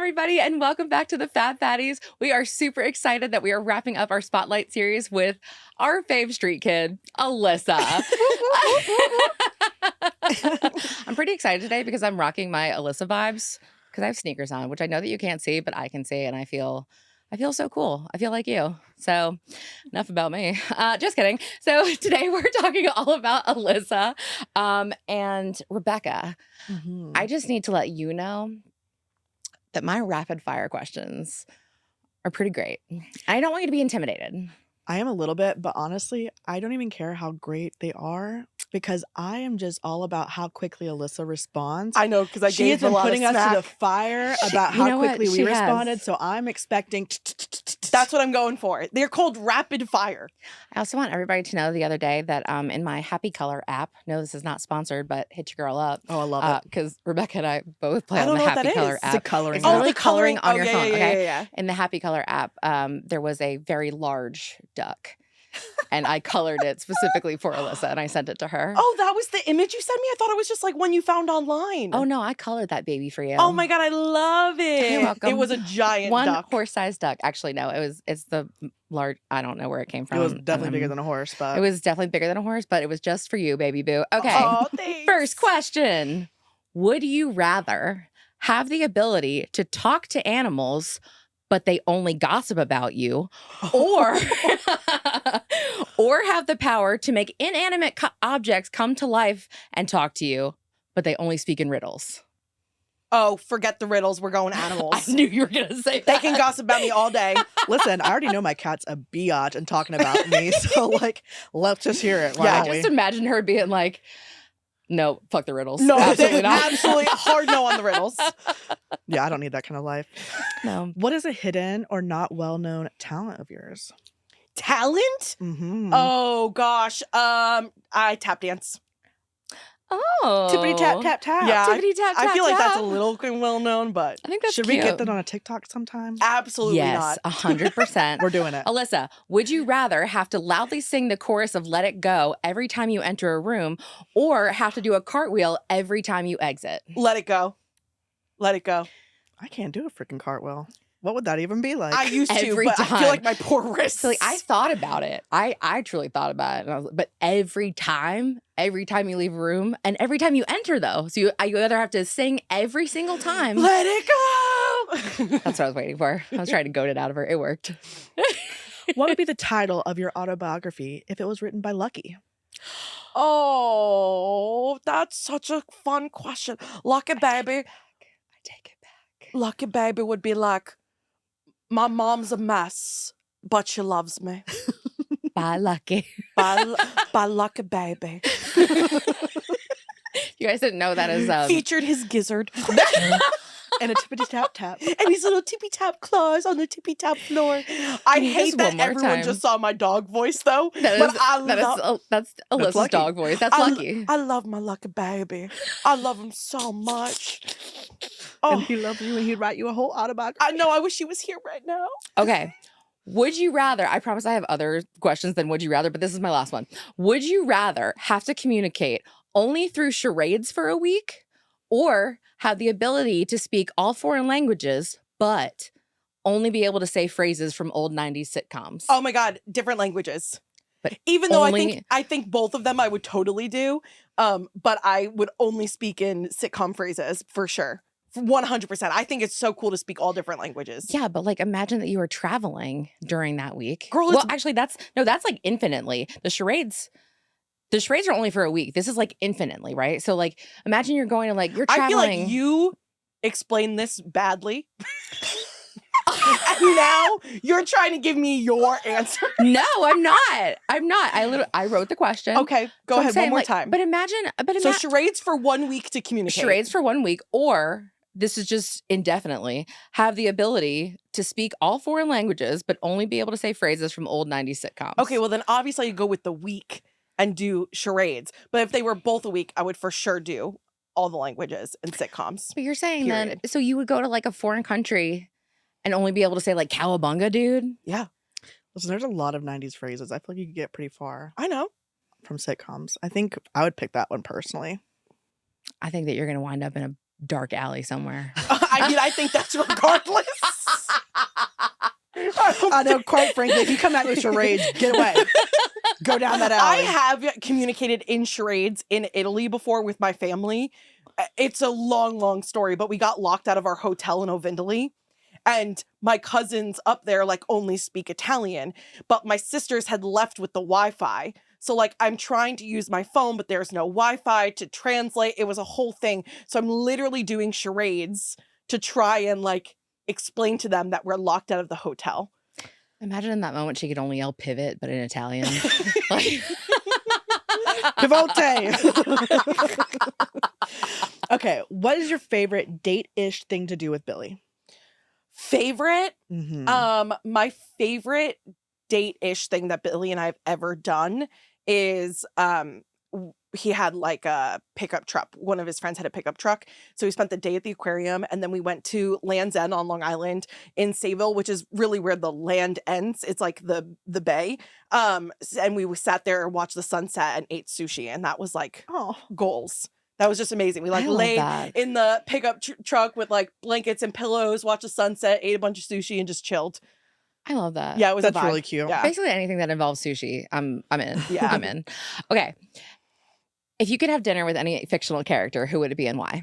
everybody, and welcome back to the Fab Fatties. We are super excited that we are wrapping up our Spotlight series with our fave street kid, Alyssa. I'm pretty excited today because I'm rocking my Alyssa vibes because I have sneakers on, which I know that you can't see, but I can see, and I feel so cool. I feel like you. So enough about me. Just kidding. So today we're talking all about Alyssa and Rebecca. Mm-hmm. I just need to let you know that my rapid fire questions are pretty great. I don't want you to be intimidated. I am a little bit, but honestly, I don't even care how great they are because I am just all about how quickly Alyssa responds. I know, because she has been putting us to the fire about how quickly we responded, so I'm expecting. That's what I'm going for. They're called rapid fire. I also want everybody to know the other day that in my Happy Color app, no, this is not sponsored, but hit your girl up. Oh, I love it. Because Rebecca and I both play on the Happy Color app. It's a coloring It's app. literally coloring on your phone. Yeah. In the Happy Color app, there was a very large duck. And I colored it specifically for Alyssa, and I sent it to her. Oh, that was the image you sent me? I thought it was just like one you found online. Oh, no, I colored that baby for you. Oh, my God, I love it. You're welcome. It was a giant One duck. horse-sized duck. Actually, no, it's the large, I don't know where it came from. It was definitely bigger than a horse, but it was definitely bigger than a horse, but it was just for you, baby boo. Okay. Oh, thanks. First question. Would you rather have the ability to talk to animals, but they only gossip about you, or or have the power to make inanimate objects come to life and talk to you, but they only speak in riddles? Oh, forget the riddles. We're going animals. I knew you were going to say that. They can gossip about me all day. listen, I already know my cat's a biatch and talking about me, so like, let's just hear it. Yeah, I just imagine her being like, no, fuck the riddles. No, absolutely not. Absolutely hard no on the riddles. Yeah, I don't need that kind of life. No. What is a hidden or not well-known talent of yours? Talent? Mm-hmm. Oh, gosh. I tap dance. Oh. Tippity tap tap tap. Yeah, Tippity tap tap I feel like that's a tap. little well known, but I think that's Should cute. we get that on a TikTok sometime? absolutely Yes, not. 100%. We're doing it. Alyssa, would you rather have to loudly sing the chorus of Let It Go every time you enter a room, or have to do a cartwheel every time you exit? Let it go. Let it go. I can't do a freaking cartwell. What would that even be like? I used to, Every but I time. feel like my poor wrists. So like, I thought about it. I truly thought about it. And I was, but every time you leave a room and every time you enter, though. So you either have to sing every single time. Let it go. That's what I was waiting for. I was trying to goad it out of her. It worked. What would be the title of your autobiography if it was written by Lucky? Oh, that's such a fun question. Lucky baby. I take it back. Lucky baby would be like, my mom's a mess, but she loves me. Bye, Lucky. By Lucky baby. You guys didn't know that is Featured his gizzard. And a tippity tap tap. And his little tippy tap claws on the tippy tap floor. I hate Just that one more everyone time. just saw my dog voice though. That but is, I that love, is that's Alyssa's Lucky. dog voice. That's Lucky. I love my Lucky baby. I love him so much. And Oh, he loved you and he'd write you a whole autobiography. I know. I wish he was here right now. Okay. Would you rather, I promise I have other questions than would you rather, but this is my last one. Would you rather have to communicate only through charades for a week, or have the ability to speak all foreign languages, but only be able to say phrases from old 90s sitcoms? Oh my God, different languages. But even though only- I think both of them I would totally do, but I would only speak in sitcom phrases for sure. 100%. I think it's so cool to speak all different languages. Yeah, but like imagine that you were traveling during that week. Girl, well, it's- actually that's like infinitely. The charades are only for a week. This is like infinitely, right? So like imagine you're going to like you're traveling. I feel like you explained this badly. And now you're trying to give me your answer. No, I'm not. I wrote the question. Okay, go So I'm ahead saying, one more like, time. But imagine So charades for 1 week to communicate. charades for 1 week, or this is just indefinitely, have the ability to speak all foreign languages, but only be able to say phrases from old 90s sitcoms. Okay, well then obviously you go with the week and do charades. But if they were both a week, I would for sure do all the languages and sitcoms. But you're saying Period. then, so you would go to like a foreign country and only be able to say like cowabunga, dude? Yeah, Listen, there's a lot of 90s phrases. I feel like you could get pretty far I know. from sitcoms. I think I would pick that one personally. I think that you're going to wind up in a dark alley somewhere. I I mean, I think that's regardless. I know, quite frankly, if you come at me with charades, get away. Go down that I alley. have communicated in charades in Italy before with my family. It's a long, long story, but we got locked out of our hotel in Ovindoli. And my cousins up there like only speak Italian, but my sisters had left with the Wi-Fi. So like I'm trying to use my phone, but there's no Wi-Fi to translate. It was a whole thing. So I'm literally doing charades to try and like explain to them that we're locked out of the hotel. Imagine in that moment she could only yell pivot, but in Italian. Like, Pivote. Okay, what is your favorite date-ish thing to do with Billy? Favorite? Mm-hmm. My favorite date-ish thing that Billy and I have ever done is he had like a pickup truck. One of his friends had a pickup truck. So we spent the day at the aquarium and then we went to Land's End on Long Island in Sayville, which is really where the land ends. It's like the bay. And we sat there and watched the sunset and ate sushi. And that was like goals. That was just amazing. We like laid in the pickup truck with like blankets and pillows, watched the sunset, ate a bunch of sushi and just chilled. I love that. Yeah, it was That's really cute. Yeah. Basically anything that involves sushi, I'm in. Yeah. I'm in. Okay. If you could have dinner with any fictional character, who would it be and why?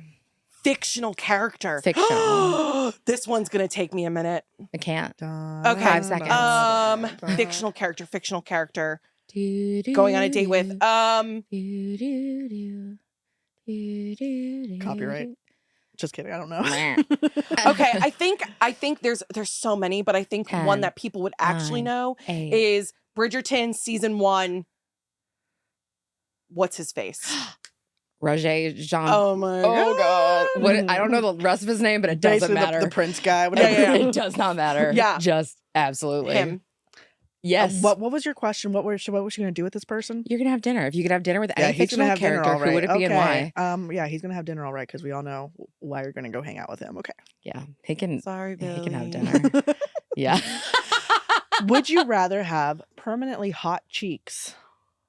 Fictional character. Fictional. This one's gonna take me a minute. I can't. Okay. 5 seconds. Fictional character. Going on a date with Copyright. Just kidding. I don't know. Okay, I think there's so many, but I think 10, one that people would actually 9, know 8. is Bridgerton season 1. What's his face? Roger Jean. Oh my God. What? I don't know the rest of his name, but it doesn't Basically matter. The Prince guy. Whatever. Yeah. It does not matter. Yeah. Just absolutely. Him. Yes. What was your question? What was she going to do with this person? You're going to have dinner. If you could have dinner with Yeah, any he's gonna fictional have dinner, character, all right. who would it be and why? Yeah, he's gonna have dinner, all right, because we all know why you're gonna go hang out with him. Okay. Yeah. He can. Sorry, Billy. He can have dinner. Yeah. Would you rather have permanently hot cheeks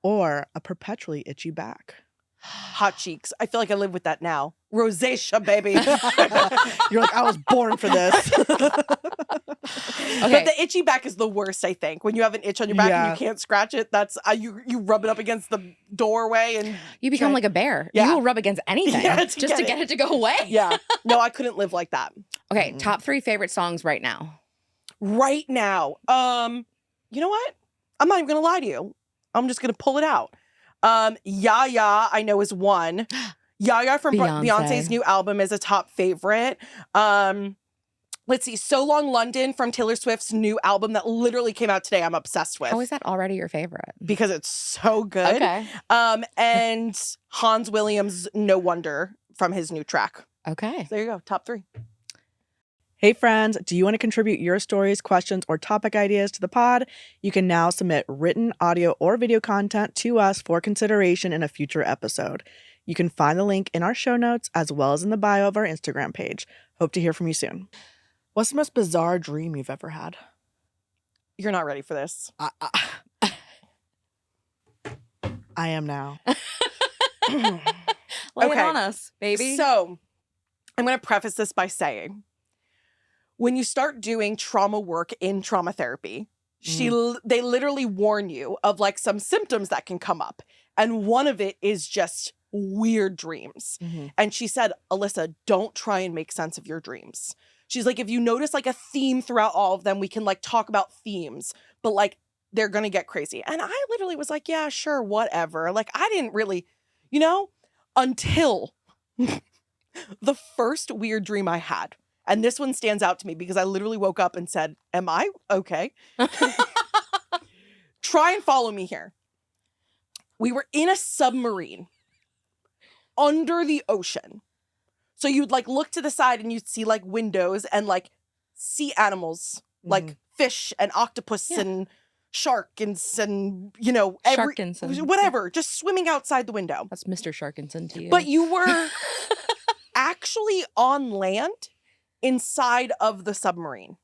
or a perpetually itchy back? Hot cheeks. I feel like I live with that now. Rosacea, baby. You're like, I was born for this. Okay. But the itchy back is the worst, I think. When you have an itch on your back and Yeah. you can't scratch it, that's you rub it up against the doorway and You become like a bear. Yeah. You will rub against anything just to get it to go away. yeah. No, I couldn't live like that. Okay. Top 3 favorite songs right now. Right now. You know what? I'm not even gonna lie to you. I'm just gonna pull it out. Ya Ya, I know is one. Ya Ya from Beyonce's new album is a top favorite. Let's see, So Long London from Taylor Swift's new album that literally came out today. I'm obsessed with. How is that already your favorite? Because it's so good. Okay. And Hans Williams' No Wonder from his new track. Okay. So there you go, top 3. Hey friends, do you want to contribute your stories, questions, or topic ideas to the pod? You can now submit written, audio, or video content to us for consideration in a future episode. You can find the link in our show notes as well as in the bio of our Instagram page. Hope to hear from you soon. What's the most bizarre dream you've ever had? You're not ready for this. I am now. Lay it on us, baby. So I'm going to preface this by saying, when you start doing trauma work in trauma therapy, they literally warn you of like some symptoms that can come up. And one of it is just weird dreams. And she said, Alyssa, don't try and make sense of your dreams. She's like, if you notice like a theme throughout all of them, we can like talk about themes, but like they're going to get crazy. And I literally was like, yeah, sure, whatever. Like I didn't really, until the first weird dream I had. And this one stands out to me because I literally woke up and said, am I okay? Try and follow me here. We were in a submarine under the ocean. So you'd like look to the side and you'd see like windows and like sea animals, like fish and octopus and sharkins and, whatever, just swimming outside the window. That's Mr. Sharkinson to you. But you were actually on land inside of the submarine.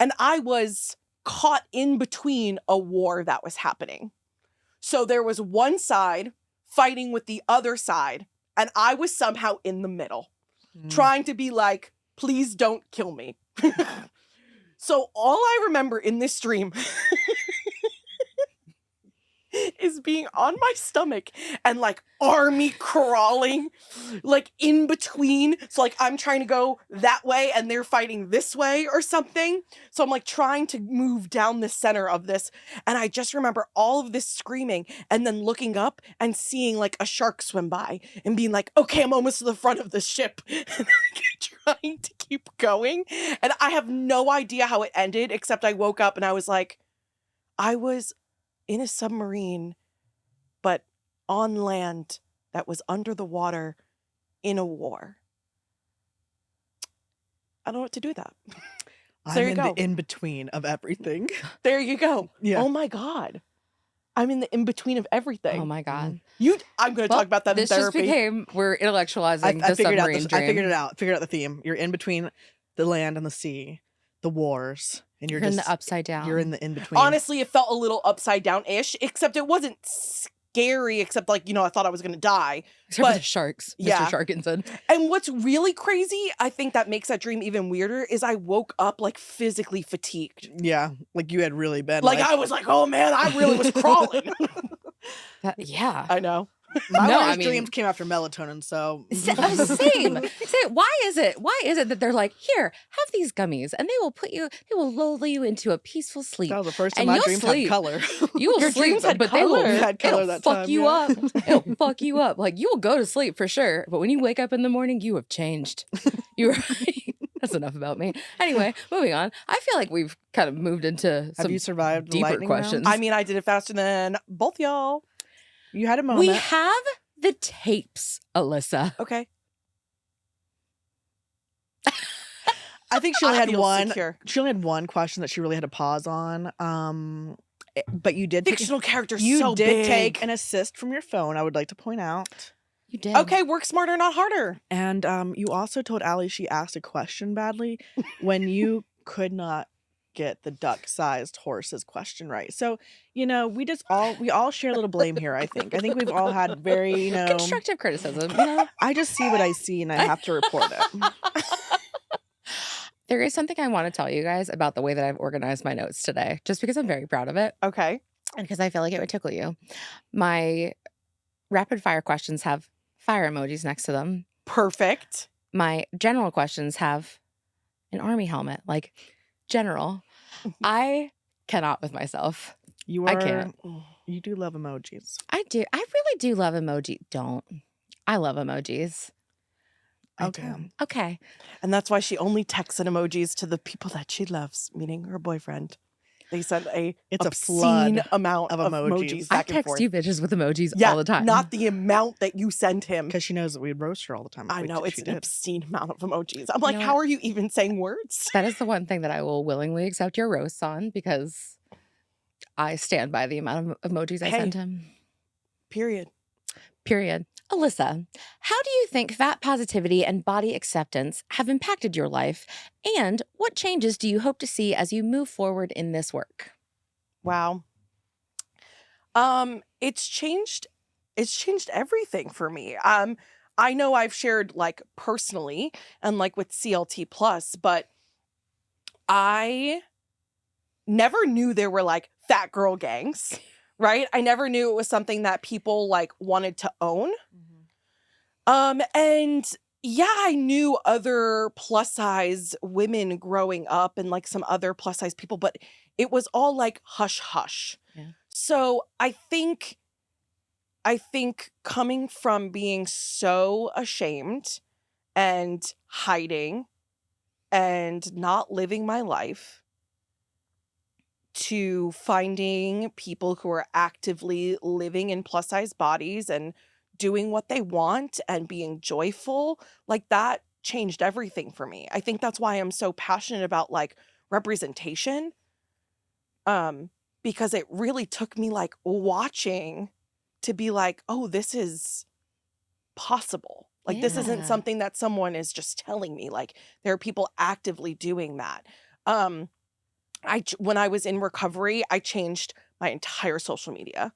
And I was caught in between a war that was happening. So there was one side fighting with the other side, and I was somehow in the middle, trying to be like, Please don't kill me. So all I remember in this dream is being on my stomach and like army crawling like in between. So like I'm trying to go that way and they're fighting this way or something. So I'm like trying to move down the center of this. And I just remember all of this screaming and then looking up and seeing like a shark swim by and being like, okay, I'm almost to the front of the ship. And trying to keep going. And I have no idea how it ended, except I woke up and I was like, I was in a submarine, but on land that was under the water in a war. I don't know what to do with that. So I'm there you in go. the in-between of everything. There you go. Yeah. Oh my God. I'm in the in-between of everything. Oh my God. I'm going to talk about that in this just therapy. became, we're intellectualizing the submarine dream. I figured it out. Figured out the theme. You're in between the land and the sea, the wars, and you're in just the upside down. You're in the in-between. Honestly, it felt a little upside down-ish, except it wasn't scary, except like, I thought I was going to die. Except for the sharks, yeah. Mr. Sharkinson. And what's really crazy, I think that makes that dream even weirder, is I woke up like physically fatigued. Yeah, like you had really been like I was like, oh man, I really was crawling. Yeah. I know. My dreams came after melatonin, so Same. Why is it that they're like, here, have these gummies, and they will lull you into a peaceful sleep. That was the first time And my you'll dreams sleep. had color. You will Your sleep, dreams had but color. they will Had color it'll that fuck time, you yeah. up. It'll fuck you up. Like you will go to sleep for sure, but when you wake up in the morning, you have changed. You're That's enough about me. Anyway, moving on. I feel like we've kind of moved into Have some you survived the deeper lightning questions. round? I mean, I did it faster than both y'all. You had a moment. We have the tapes, Alyssa. Okay. I think she only had feel one. secure. She only had one question that she really had to pause on. But you did Fictional characters You so did big. take an assist from your phone. I would like to point out. You did. Okay, work smarter, not harder. And you also told Allie she asked a question badly when you could not get the duck-sized horse's question right. So, we all share a little blame here, I think. I think we've all had very, constructive criticism. I just see what I see and I have to report it. There is something I want to tell you guys about the way that I've organized my notes today, just because I'm very proud of it Okay. and because I feel like it would tickle you. My rapid fire questions have fire emojis next to them. Perfect. My general questions have an army helmet, like general. I cannot with myself. You I can't. You do love emojis. I do. I really do love emoji. I love emojis. I Okay. do. Okay. And that's why she only texts and emojis to the people that she loves, meaning her boyfriend. They send It's a obscene flood amount of of emojis. emojis I back and text forth. you bitches with emojis Yeah, all the time. not the amount that you send him. Because she knows that we'd roast her all the time. I know, if it's she an did. obscene amount of emojis. I'm like, know how what? are you even saying words? That is the one thing that I will willingly accept your roasts on because I stand by the amount of emojis I Hey. send him. Period. Period. Alyssa, how do you think fat positivity and body acceptance have impacted your life? And what changes do you hope to see as you move forward in this work? Wow. It's changed everything for me. I know I've shared like personally and like with CLT plus, but I never knew there were like fat girl gangs, right? I never knew it was something that people like wanted to own. And yeah, I knew other plus size women growing up and like some other plus size people, but it was all like hush hush. Yeah. So I think coming from being so ashamed and hiding and not living my life to finding people who are actively living in plus size bodies and doing what they want and being joyful, like that changed everything for me. I think that's why I'm so passionate about like representation. Because it really took me like watching to be like, oh, this is possible. Like this isn't Yeah. something that someone is just telling me. Like there are people actively doing that. When I was in recovery, I changed my entire social media.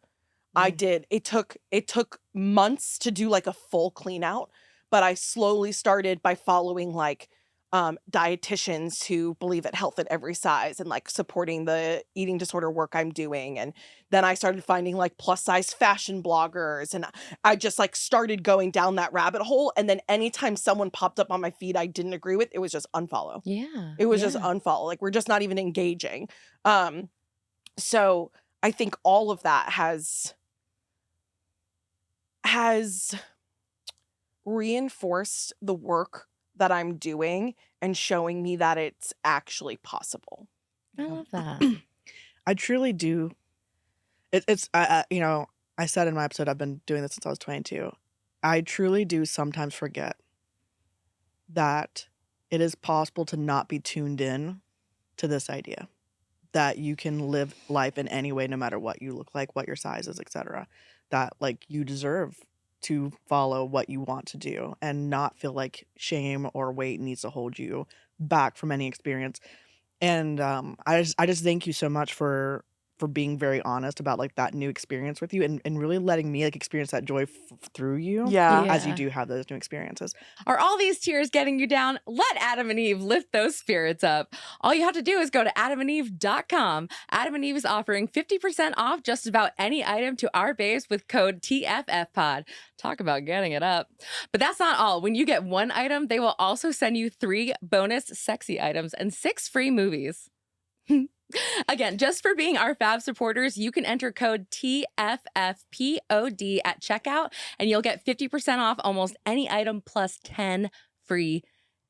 I did. It took months to do like a full clean out, but I slowly started by following like dietitians who believe in health at every size and like supporting the eating disorder work I'm doing. And then I started finding like plus size fashion bloggers, and I just like started going down that rabbit hole. And then anytime someone popped up on my feed I didn't agree with, it was just unfollow. Yeah. It was just unfollow. Like, we're just not even engaging. So I think all of that has reinforced the work that I'm doing and showing me that it's actually possible. I love that. I truly do. You know, I said in my episode, I've been doing this since I was 22. I truly do sometimes forget that it is possible to not be tuned in to this idea that you can live life in any way, no matter what you look like, what your size is, etc. That like you deserve to follow what you want to do and not feel like shame or weight needs to hold you back from any experience. And I just thank you so much for being very honest about like that new experience with you, and really letting me like experience that joy through you as you do have those new experiences. Are all these tears getting you down? Let Adam and Eve lift those spirits up. All you have to do is go to adamandeve.com. Adam and Eve is offering 50% off just about any item to our babes with code TFFPod. Talk about getting it up. But that's not all. When you get one item, they will also send you 3 bonus sexy items and 6 free movies. Again, just for being our Fab supporters, you can enter code TFFPOD at checkout, and you'll get 50% off almost any item plus 10 free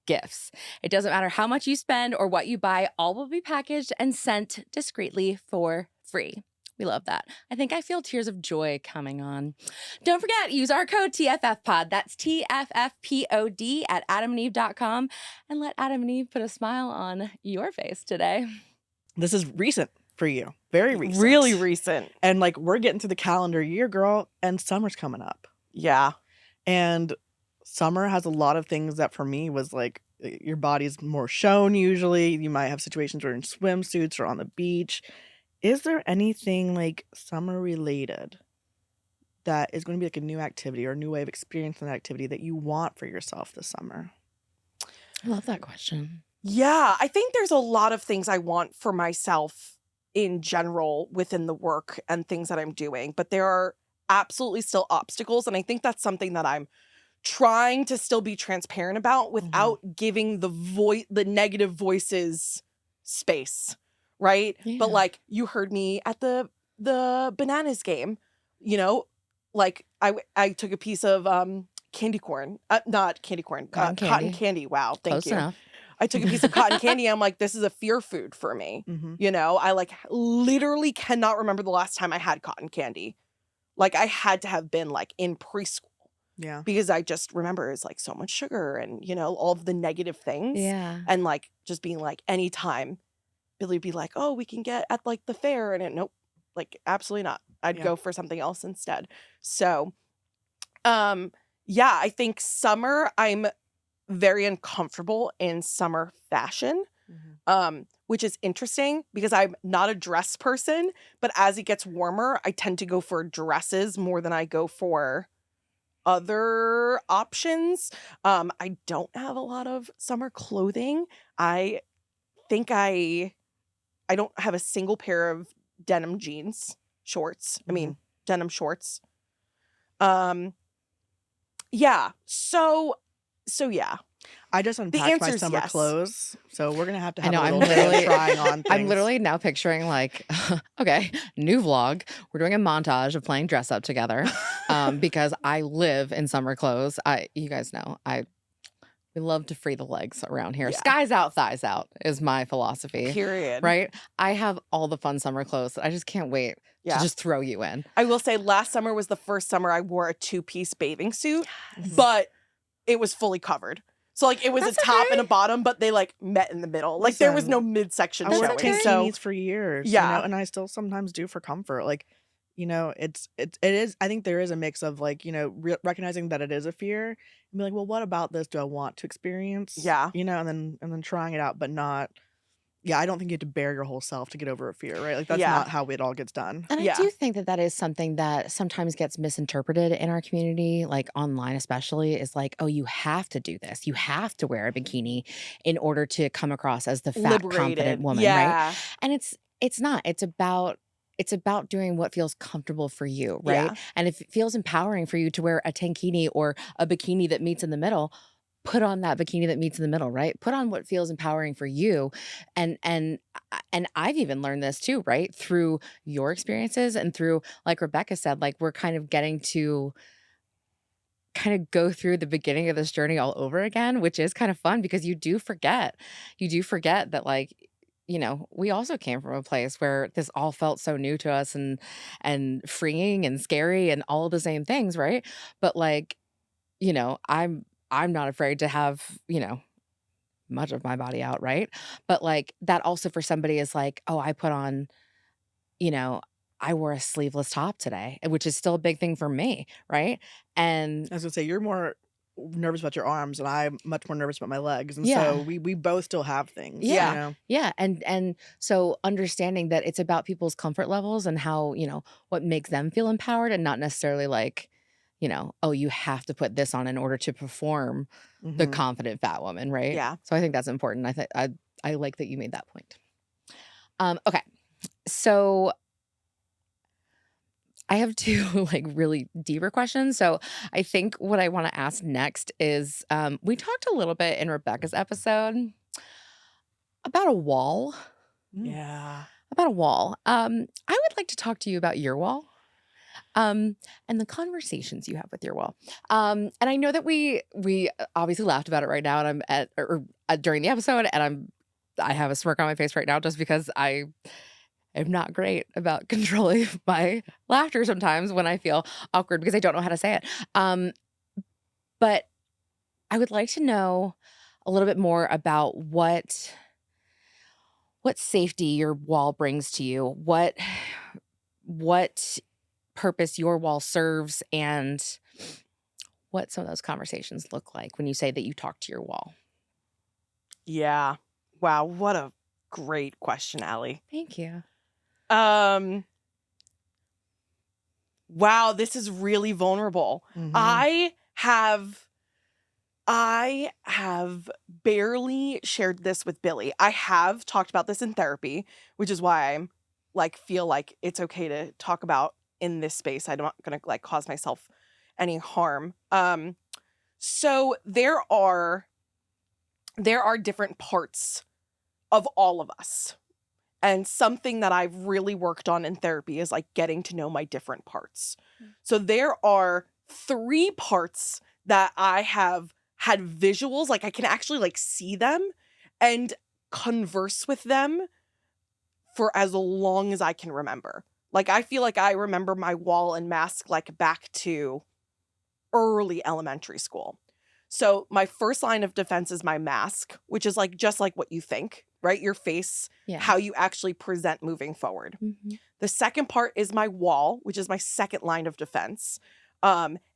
gifts. It doesn't matter how much you spend or what you buy, all will be packaged and sent discreetly for free. We love that. I think I feel tears of joy coming on. Don't forget, use our code TFFPod. That's TFFPOD at adamandeve.com, and let Adam and Eve put a smile on your face today. This is recent for you. Very recent. Really recent. And like we're getting to the calendar year, girl, and summer's coming up. Yeah. And summer has a lot of things that for me was like your body's more shown usually. You might have situations where you're in swimsuits or on the beach. Is there anything like summer related that is going to be like a new activity or a new way of experiencing that activity that you want for yourself this summer? I love that question. Yeah, I think there's a lot of things I want for myself in general within the work and things that I'm doing, but there are absolutely still obstacles. And I think that's something that I'm trying to still be transparent about without giving the negative voices space, right? Yeah. But like you heard me at the bananas game, you know, like I took a piece of candy corn, not candy corn, cotton candy. Wow, thank you. Enough. I took a piece of cotton candy. I'm like, this is a fear food for me. You know, I like literally cannot remember the last time I had cotton candy. Like I had to have been like in preschool. Yeah. Because I just remember it's like so much sugar and, you know, all of the negative things. Yeah. And like just being like anytime Billy would be like, oh, we can get at like the fair. And nope, like absolutely not. I'd go for something else instead. So, yeah, I think summer, I'm very uncomfortable in summer fashion, which is interesting because I'm not a dress person, but as it gets warmer, I tend to go for dresses more than I go for other options. I don't have a lot of summer clothing. I think I don't have a single pair of denim jeans, shorts. I mean, denim shorts. Yeah. So yeah. I just unpacked my summer clothes, so we're gonna have to have a little bit of trying on things. I'm literally now picturing like, okay, new vlog. We're doing a montage of playing dress up together, because I live in summer clothes. You guys know, we love to free the legs around here. Yeah. Skies out, thighs out is my philosophy. Period. Right? I have all the fun summer clothes. I just can't wait to just throw you in. I will say last summer was the first summer I wore a 2-piece bathing suit, but it was fully covered. So like it was a top and a bottom, but they like met in the middle. Like there was no midsection showing. I wore tankinis for years. You know, and I still sometimes do for comfort. Like, you know, it is. I think there is a mix of like, you know, recognizing that it is a fear and be like, well, what about this do I want to experience? Yeah, you know, and then trying it out, but not yeah, I don't think you have to bare your whole self to get over a fear, right? Like that's Yeah. not how it all gets done. And I Yeah. do think that that is something that sometimes gets misinterpreted in our community, like online especially, is like, oh, you have to do this. You have to wear a bikini in order to come across as the fat, confident Liberated. woman, right? Yeah. And it's not. It's about doing what feels comfortable for you, right? Yeah. And if it feels empowering for you to wear a tankini or a bikini that meets in the middle, put on that bikini that meets in the middle, right? Put on what feels empowering for you. And I've even learned this too, right? Through your experiences and through, like Rebecca said, like we're kind of getting to kind of go through the beginning of this journey all over again, which is kind of fun because you do forget. You do forget that, like, we also came from a place where this all felt so new to us and freeing and scary and all the same things, right? But like, I'm not afraid to have, much of my body out, right? But like that also for somebody is like, oh, I put on, you know, I wore a sleeveless top today, which is still a big thing for me, right? And I was gonna say you're more nervous about your arms, and I'm much more nervous about my legs, and yeah. so we both still have things. Yeah. You know? Yeah. And so understanding that it's about people's comfort levels and how, what makes them feel empowered and not necessarily like, oh, you have to put this on in order to perform the Mhm. confident fat woman, right? Yeah. So I think that's important. I like that you made that point. Okay. So I have two like really deeper questions. So I think what I want to ask next is we talked a little bit in Rebecca's episode about a wall. Yeah. About a wall. I would like to talk to you about your wall. And the conversations you have with your wall. And I know that we obviously laughed about it right now, and I'm during the episode, and I have a smirk on my face right now just because I am not great about controlling my laughter sometimes when I feel awkward because I don't know how to say it. But I would like to know a little bit more about what safety your wall brings to you, what purpose your wall serves, and what some of those conversations look like when you say that you talk to your wall. Yeah. Wow. What a great question, Allie. Thank you. Wow, this is really vulnerable. Mhm. I have barely shared this with Billy. I have talked about this in therapy, which is why I'm like feel like it's okay to talk about in this space. I'm not going to like cause myself any harm. So there are different parts of all of us. And something that I've really worked on in therapy is like getting to know my different parts. So there are 3 parts that I have had visuals, like I can actually like see them and converse with them for as long as I can remember. Like I feel like I remember my wall and mask like back to early elementary school. So my first line of defense is my mask, which is like just like what you think, right? Your face, Yeah. how you actually present moving forward. Mhm. The second part is my wall, which is my second line of defense.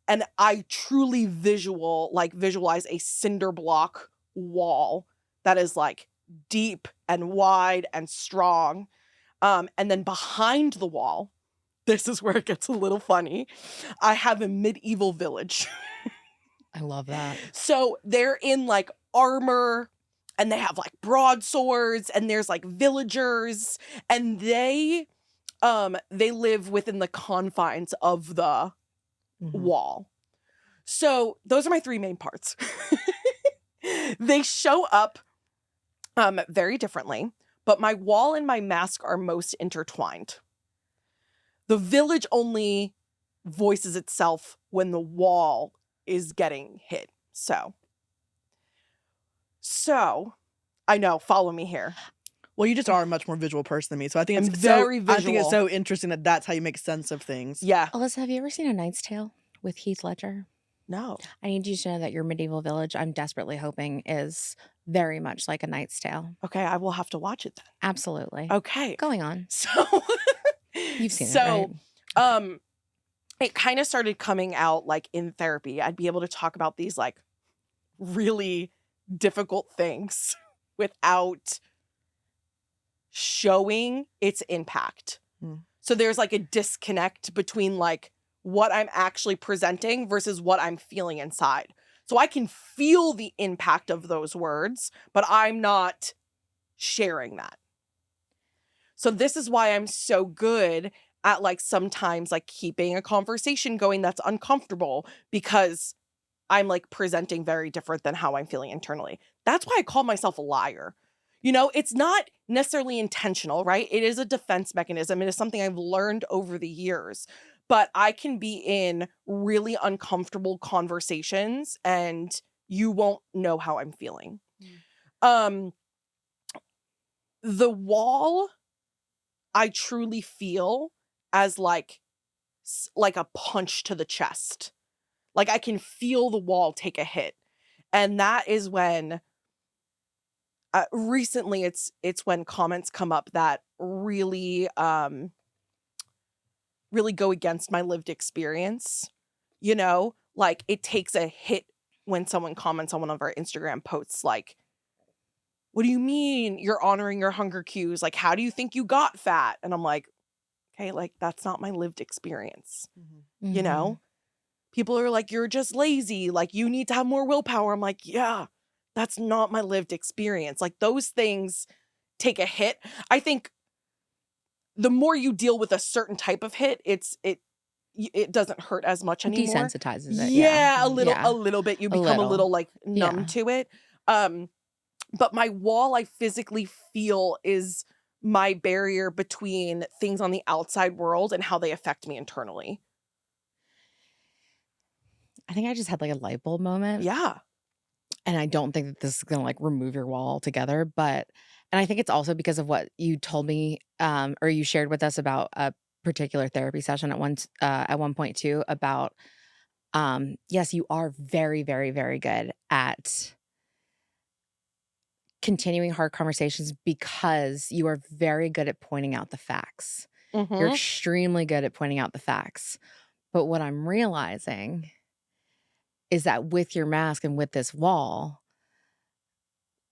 And I truly visualize a cinder block wall that is like deep and wide and strong. And then behind the wall, this is where it gets a little funny. I have a medieval village. I love that. So they're in like armor and they have like broadswords and there's like villagers and they live within the confines of the Mhm. wall. So those are my 3 main parts. They show up very differently, but my wall and my mask are most intertwined. The village only voices itself when the wall is getting hit. So I know, follow me here. Well, you just are a much more visual person than me, so I think I'm it's very I think it's visual. so interesting that that's how you make sense of things. Yeah. Alyssa, have you ever seen A Knight's Tale with Heath Ledger? No. I need you to know that your medieval village, I'm desperately hoping, is very much like A Knight's Tale. Okay, I will have to watch it then. Absolutely. Okay. Going on. So You've seen it, right? It kind of started coming out like in therapy. I'd be able to talk about these like really difficult things without showing its impact. Mm. So there's like a disconnect between like what I'm actually presenting versus what I'm feeling inside. So I can feel the impact of those words, but I'm not sharing that. So this is why I'm so good at like sometimes like keeping a conversation going that's uncomfortable, because I'm like presenting very different than how I'm feeling internally. That's why I call myself a liar. You know, it's not necessarily intentional, right? It is a defense mechanism. It is something I've learned over the years. But I can be in really uncomfortable conversations and you won't know how I'm feeling. The wall, I truly feel as like a punch to the chest. Like I can feel the wall take a hit. And that is when recently it's when comments come up that really really go against my lived experience. You know, like it takes a hit when someone comments on one of our Instagram posts like, what do you mean you're honoring your hunger cues? Like, how do you think you got fat? And I'm like, okay, like that's not my lived experience. Mm-hmm. You know, people are like, you're just lazy. Like you need to have more willpower. I'm like, yeah, that's not my lived experience. Like those things take a hit. I think the more you deal with a certain type of hit, it doesn't hurt as much anymore. Desensitizes it. Yeah, a Yeah. little bit. You become a little like numb Yeah. to it. But my wall, I physically feel, is my barrier between things on the outside world and how they affect me internally. I think I just had like a light bulb moment. Yeah. And I don't think that this is going to like remove your wall altogether. And I think it's also because of what you told me or you shared with us about a particular therapy session at one point too, about, yes, you are very, very, very good at continuing hard conversations because you are very good at pointing out the facts. Mm-hmm. You're extremely good at pointing out the facts. But what I'm realizing is that with your mask and with this wall,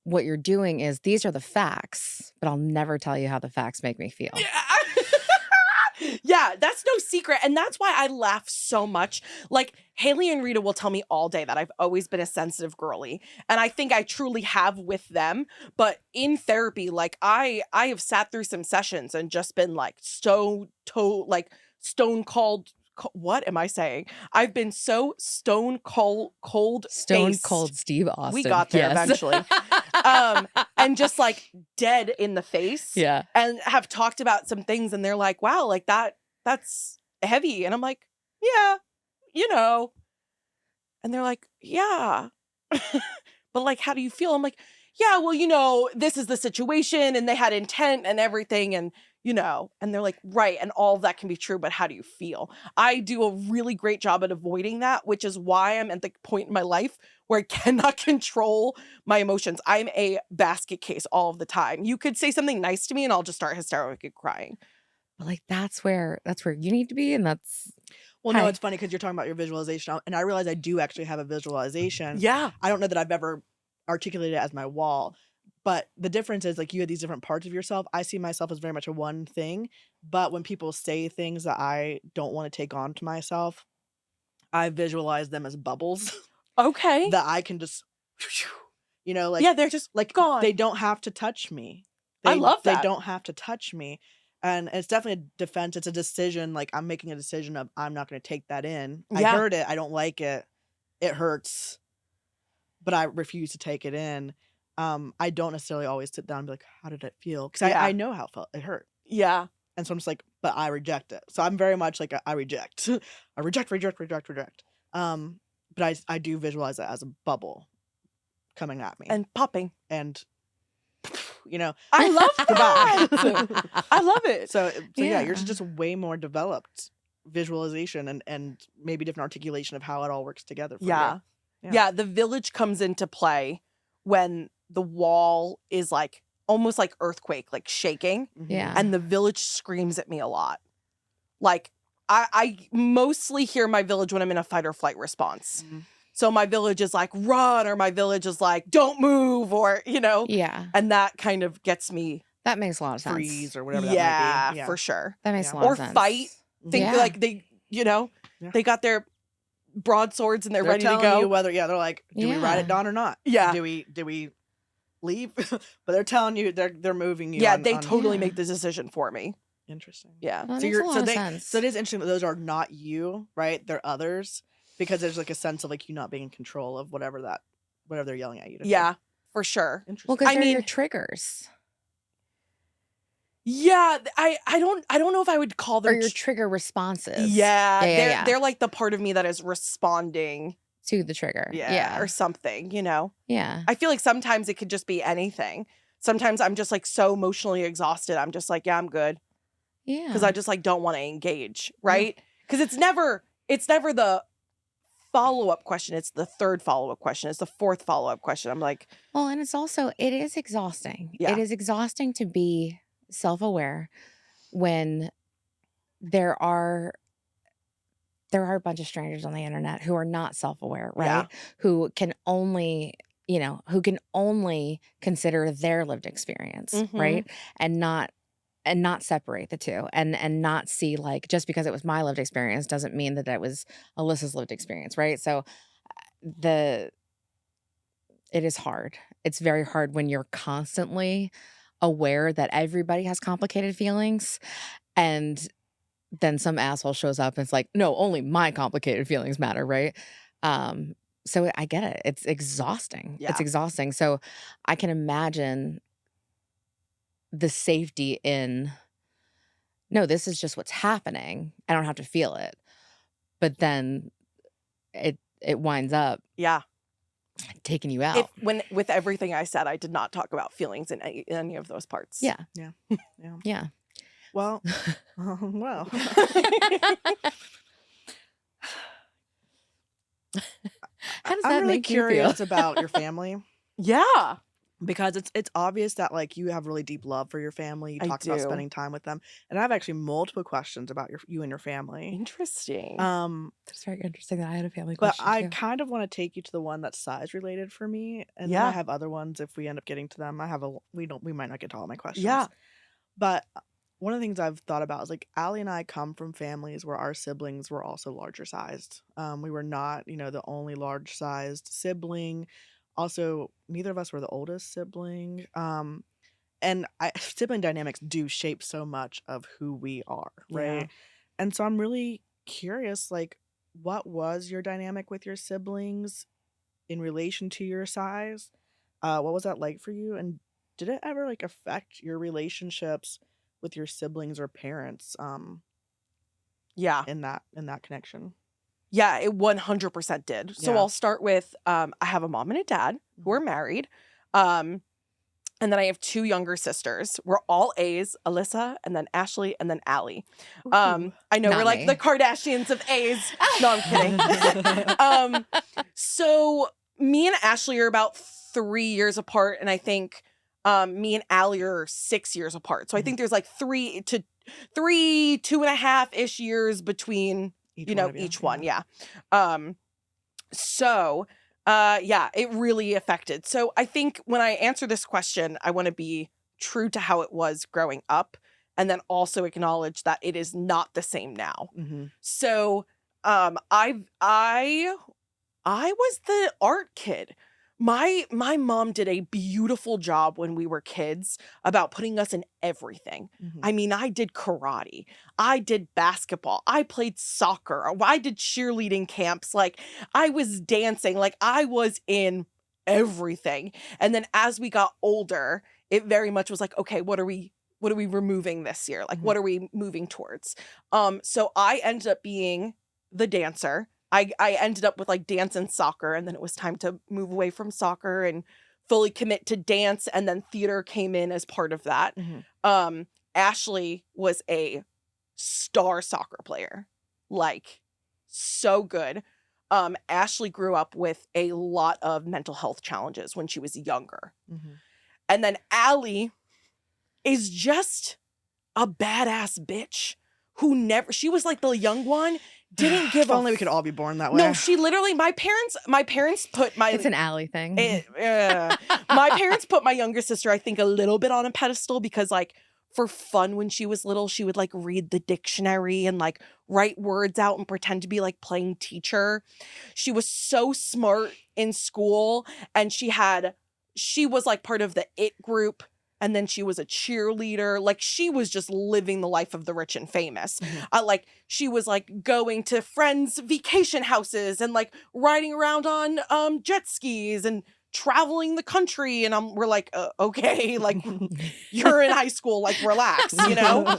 what you're doing is these are the facts, but I'll never tell you how the facts make me feel. Yeah, that's no secret. And that's why I laugh so much. Like Haley and Rita will tell me all day that I've always been a sensitive girly. And I think I truly have with them. But in therapy, like I have sat through some sessions and just been like stone cold. What am I saying? I've been so stone cold Stone cold Steve Austin. We got there eventually. And just like dead in the face. Yeah. And have talked about some things and they're like, wow, like that's heavy. And I'm like, yeah, you know. And they're like, yeah. But like, how do you feel? I'm like, yeah, well, you know, this is the situation and they had intent and everything. And, you know, and they're like, right. And all of that can be true, but how do you feel? I do a really great job at avoiding that, which is why I'm at the point in my life where I cannot control my emotions. I'm a basket case all of the time. You could say something nice to me and I'll just start hysterically crying. But like, that's where you need to be. And that's. Well, no, it's funny because you're talking about your visualization. And I realize I do actually have a visualization. Yeah. I don't know that I've ever articulated it as my wall. But the difference is like you have these different parts of yourself. I see myself as very much a one thing. But when people say things that I don't want to take on to myself, I visualize them as bubbles. Okay. That I can just, you know, like. Yeah, they're just like gone. They don't have to touch me. I love that. They don't have to touch me. And it's definitely a defense. It's a decision. Like I'm making a decision of I'm not going to take that in. Yeah. I heard it. I don't like it. It hurts. But I refuse to take it in. I don't necessarily always sit down and be like, how did it feel? Because I know how it felt. It hurt. Yeah. And so I'm just like, but I reject it. So I'm very much like, I reject. I reject. But I do visualize it as a bubble coming at me. And popping. And, you know. I love that. I love it. So yeah, yours is just way more developed visualization and maybe different articulation of how it all works together for you. Yeah, the village comes into play when the wall is like almost like earthquake, like shaking. Yeah. And the village screams at me a lot. Like I mostly hear my village when I'm in a fight or flight response. Mm-hmm. So my village is like, run, or my village is like, don't move, or, you know. Yeah. And that kind of gets me That makes a lot of sense. freeze or whatever that Yeah, might be. Yeah, for sure. That makes Yeah. a lot Or of sense. fight. Think Yeah. like they, Yeah. they got their broadswords and they're ready to telling go. you whether they're like, do we write Yeah. it down or not? Yeah. Do we leave? But they're telling you they're moving you. Yeah, on, they on- totally Yeah. make the decision for me. Interesting. Yeah. Well, that So makes a lot of they sense. so it is interesting that those are not you, right? They're others, because there's like a sense of like you not being in control of whatever they're yelling at you to do. Yeah, for sure. Well, Interesting. because I they're your mean- triggers Yeah, I don't know if I would call or them your trigger responses. yeah, Yeah. they're like the part of me that is responding, To the trigger. or something, Yeah. I feel like sometimes it could just be anything. Sometimes I'm just like so emotionally exhausted. I'm just like, yeah, I'm good. Yeah. Because I just like don't want to engage, right? Because it's never the follow-up question. It's the third follow-up question. It's the fourth follow-up question. I'm like, Well, and it is exhausting. Yeah. It is exhausting to be self-aware when there are a bunch of strangers on the internet who are not self-aware, right? Yeah. Who can only consider their lived experience, Mhm. right? And not separate the two and not see like just because it was my lived experience doesn't mean that was Alyssa's lived experience, right? So it is hard. It's very hard when you're constantly aware that everybody has complicated feelings and then some asshole shows up and it's like, no, only my complicated feelings matter, right? So I get it. It's exhausting. Yeah. It's exhausting. So I can imagine the safety in, no, this is just what's happening. I don't have to feel it. But then it winds up yeah. taking you out. With everything I said, I did not talk about feelings in any of those parts. Yeah. Yeah. Yeah. Well, well. How does I'm that really make you feel? curious about your family, Yeah. because it's obvious that like you have really deep love for your family. You I talked about do. spending time with them, and I have actually multiple questions about you and your family. Interesting. That's very interesting that I had a family But question I too. kind of want to take you to the one that's size related for me, and then Yeah. I have other ones if we end up getting to them. We might not get to all my questions. Yeah. But one of the things I've thought about is like Allie and I come from families where our siblings were also larger sized. We were not, the only large sized sibling. Also, neither of us were the oldest sibling. And sibling dynamics do shape so much of who we are, right? Yeah. And so I'm really curious, like, what was your dynamic with your siblings in relation to your size? What was that like for you? And did it ever like affect your relationships with your siblings or parents Yeah. in that connection? Yeah, it 100% did. So Yeah. I'll start with I have a mom and a dad who are married. And then I have two younger sisters. We're all A's, Alyssa, and then Ashley, and then Allie. Ooh. I know Not we're like me. the Kardashians of A's. No, I'm kidding. So me and Ashley are about 3 years apart, and I think me and Allie are 6 years apart. So I think there's like 2.5-ish years between each one. Yeah. Yeah, it really affected. So I think when I answer this question, I want to be true to how it was growing up, and then also acknowledge that it is not the same now. Mm-hmm. So I was the art kid. My mom did a beautiful job when we were kids about putting us in everything. Mm-hmm. I mean, I did karate, I did basketball, I played soccer, I did cheerleading camps, like I was dancing, like I was in everything. And then as we got older, it very much was like, okay, what are we removing this year? Like, what are we moving towards? So I ended up being the dancer. I ended up with like dance and soccer, and then it was time to move away from soccer and fully commit to dance, and then theater came in as part of that. Mm-hmm. Ashley was a star soccer player, like so good. Ashley grew up with a lot of mental health challenges when she was younger. Mm-hmm. And then Allie is just a badass bitch who she was like the young one, didn't give If only we could all be born that way. No, she literally, my parents put my It's an Allie thing. my parents put my younger sister, I think, a little bit on a pedestal because, like, for fun when she was little, she would like read the dictionary and like write words out and pretend to be like playing teacher. She was so smart in school, and she was like part of the IT group, and then she was a cheerleader. Like, she was just living the life of the rich and famous. Like, she was like going to friends' vacation houses and like riding around on jet skis and traveling the country. And we're like, okay, like, you're in high school, like, relax, you know?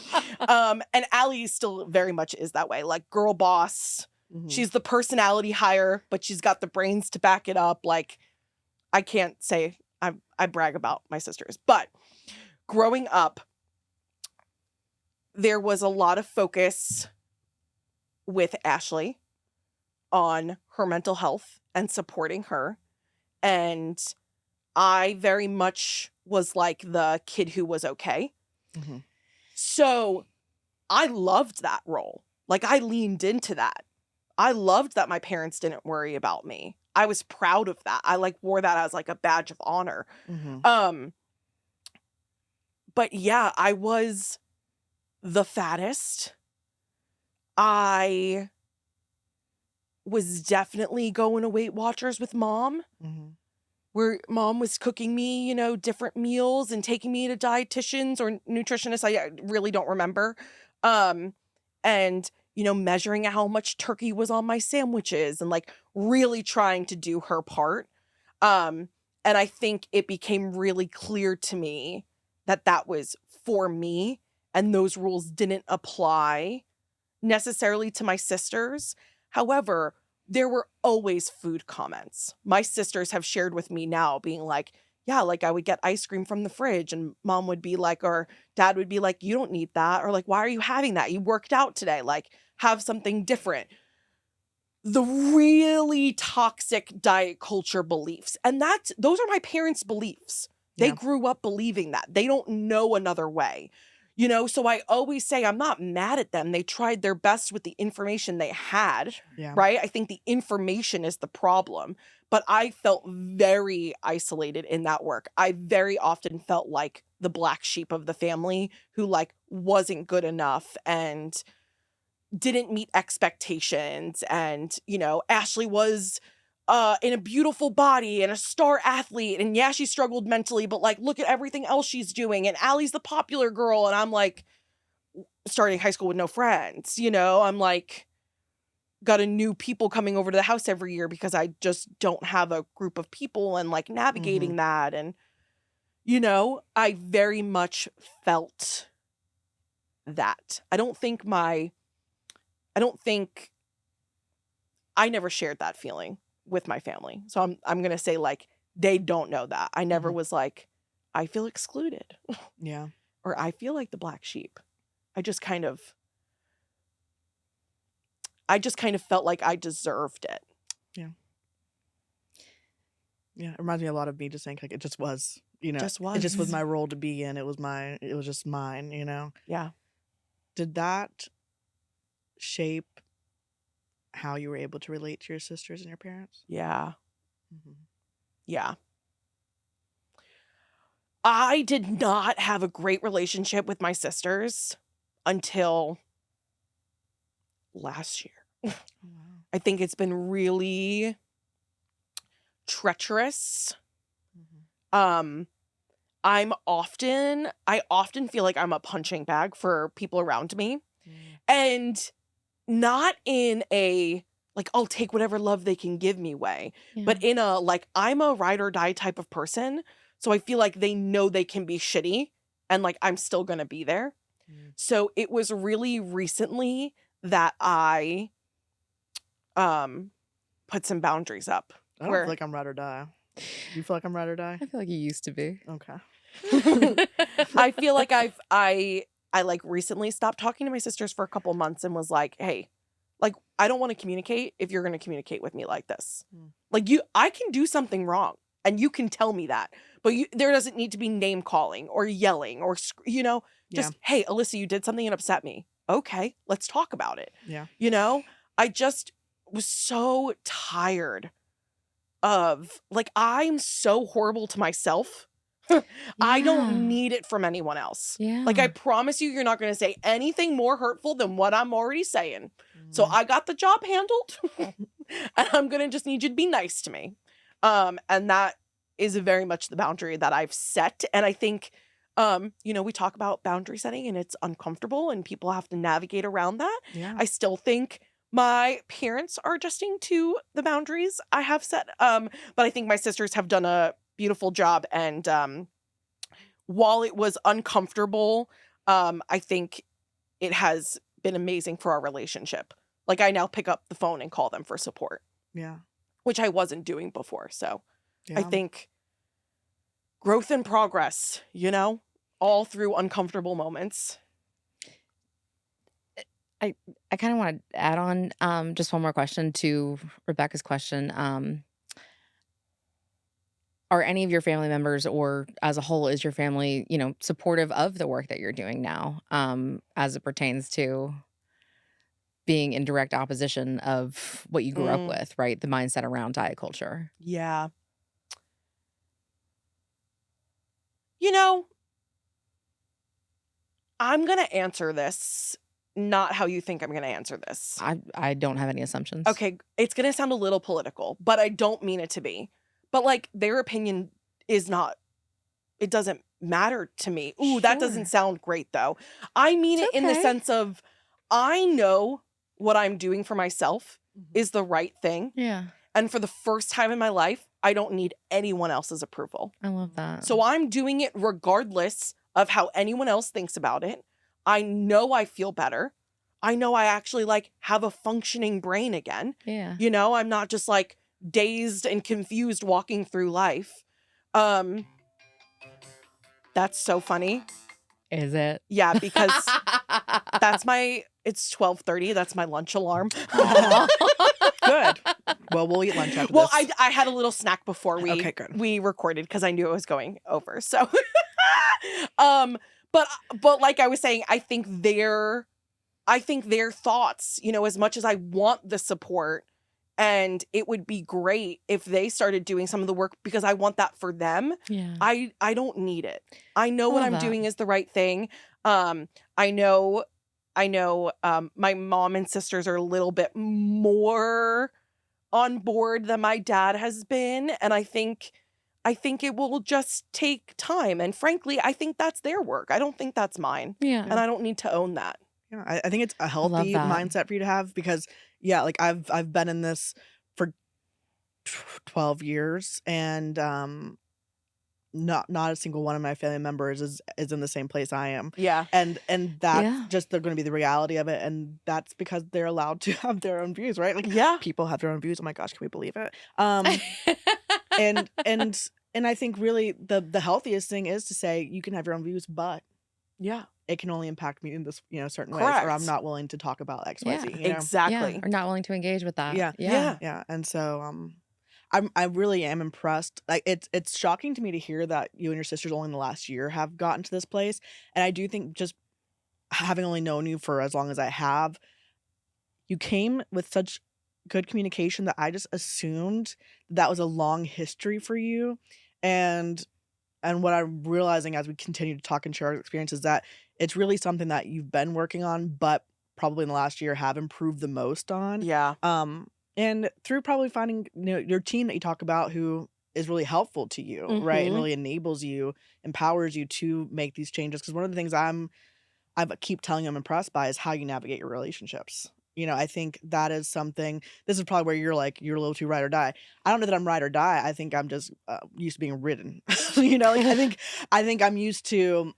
And Allie still very much is that way, like, girl boss. She's the personality hire, but she's got the brains to back it up. Like, I can't say I brag about my sisters, but growing up, there was a lot of focus with Ashley on her mental health and supporting her. And I very much was like the kid who was okay. So I loved that role. Like, I leaned into that. I loved that my parents didn't worry about me. I was proud of that. I like wore that as like a badge of honor. But yeah, I was the fattest. I was definitely going to Weight Watchers with mom, where mom was cooking me, you know, different meals and taking me to dietitians or nutritionists. I really don't remember. And, you know, measuring how much turkey was on my sandwiches and like really trying to do her part. And I think it became really clear to me that that was for me, and those rules didn't apply necessarily to my sisters. However, there were always food comments. My sisters have shared with me now, being like, yeah, like I would get ice cream from the fridge and mom would be like, or dad would be like, you don't need that. Or like, why are you having that? You worked out today. Like, have something different. The really toxic diet culture beliefs. And those are my parents' beliefs. They grew up believing that. They don't know another way. You know, so I always say I'm not mad at them. They tried their best with the information they had, right? I think the information is the problem. But I felt very isolated in that work. I very often felt like the black sheep of the family who like wasn't good enough and didn't meet expectations. And, you know, Ashley was in a beautiful body and a star athlete. And yeah, she struggled mentally, but like, look at everything else she's doing. And Allie's the popular girl. And I'm like, starting high school with no friends, you know, I'm like, got a new people coming over to the house every year because I just don't have a group of people and like navigating that. And, you know, I very much felt that. I never shared that feeling with my family. So I'm going to say like, they don't know that. I never was like, I feel excluded. Yeah. Or I feel like the black sheep. I just kind of felt like I deserved it. Yeah. Yeah. It reminds me a lot of me just saying like, it just was, you know, it just was my role to be in. It was just mine, you know? Yeah. Did that shape how you were able to relate to your sisters and your parents? Yeah. Yeah. I did not have a great relationship with my sisters until last year. Wow. I think it's been really treacherous. I often feel like I'm a punching bag for people around me. And not in a like I'll take whatever love they can give me way, but in a like I'm a ride or die type of person. So I feel like they know they can be shitty and like I'm still gonna be there. So it was really recently that I put some boundaries up. I don't feel like I'm ride or die. You feel like I'm ride or die? I feel like you used to be. Okay. I feel like I like recently stopped talking to my sisters for a couple months and was like, hey, like, I don't want to communicate if you're going to communicate with me like this. Like I can do something wrong and you can tell me that, but there doesn't need to be name calling or yelling or, you know, just, hey, Alyssa, you did something that upset me. Okay, let's talk about it. Yeah. You know, I just was so tired of, like, I'm so horrible to myself. I Yeah. don't need it from anyone else. Yeah. Like, I promise you, you're not going to say anything more hurtful than what I'm already saying. So Mm. I got the job handled, and I'm going to just need you to be nice to me. And that is very much the boundary that I've set. And I think, we talk about boundary setting and it's uncomfortable and people have to navigate around that. Yeah. I still think my parents are adjusting to the boundaries I have set. But I think my sisters have done a beautiful job. And while it was uncomfortable, I think it has been amazing for our relationship. Like, I now pick up the phone and call them for support, Yeah. which I wasn't doing before. So I Yeah. think growth and progress, all through uncomfortable moments. I kind of want to add on just one more question to Rebecca's question. Are any of your family members, or as a whole, is your family, supportive of the work that you're doing now, as it pertains to being in direct opposition of what you grew up with, right? The mindset around diet culture. Yeah. I'm going to answer this not how you think I'm going to answer this. I don't have any assumptions. Okay, it's going to sound a little political, but I don't mean it to be. But, like, their opinion is not, it doesn't matter to me. Ooh, that doesn't Sure. sound great, though. I mean It's it in the okay. sense of, I know what I'm doing for myself is the right thing. Yeah, And for the first time in my life, I don't need anyone else's approval. I love that. So I'm doing it regardless of how anyone else thinks about it. I know I feel better. I know I actually, like, have a functioning brain again. Yeah. I'm not just, like, dazed and confused walking through life. That's so funny. Is it? Yeah, because it's 12:30. That's my lunch alarm. Good. Well, we'll eat lunch after Well, this. I had a little snack before Okay, good. we recorded because I knew it was going over. So, but like I was saying, I think their thoughts, as much as I want the support, and it would be great if they started doing some of the work because I want that for them. Yeah. I don't need it. I know what love I'm that. doing is the right thing. I know my mom and sisters are a little bit more on board than my dad has been, and I think it will just take time. And frankly, I think that's their work. I don't think that's mine. Yeah. And I don't need to own that. Yeah, I think it's a love healthy that. mindset for you to have because, yeah, like I've been in this for 12 years and not a single one of my family members is in the same place I am. Yeah. And that's Yeah. just they're going to be the reality of it, and that's because they're allowed to have their own views, right? Like Yeah. people have their own views. Oh my gosh, can we believe it? And I think really the healthiest thing is to say you can have your own views, but Yeah. it can only impact me in this, certain ways, or I'm Correct. not willing to talk about X, Y, Z. Yeah. You know? Exactly. Yeah. Or not willing to engage with that. Yeah. Yeah. Yeah. And so I really am impressed. Like it's shocking to me to hear that you and your sisters only in the last year have gotten to this place. And I do think just having only known you for as long as I have, you came with such good communication that I just assumed that was a long history for you. And what I'm realizing as we continue to talk and share our experiences that it's really something that you've been working on, but probably in the last year have improved the most on. Yeah. And through probably finding your team that you talk about who is really helpful to you, right? And Mhm. really enables you, empowers you to make these changes. Because one of the things I keep telling you I'm impressed by is how you navigate your relationships. I think that is something. This is probably where you're like you're a little too ride or die. I don't know that I'm ride or die. I think I'm just used to being ridden. Like I think I'm used to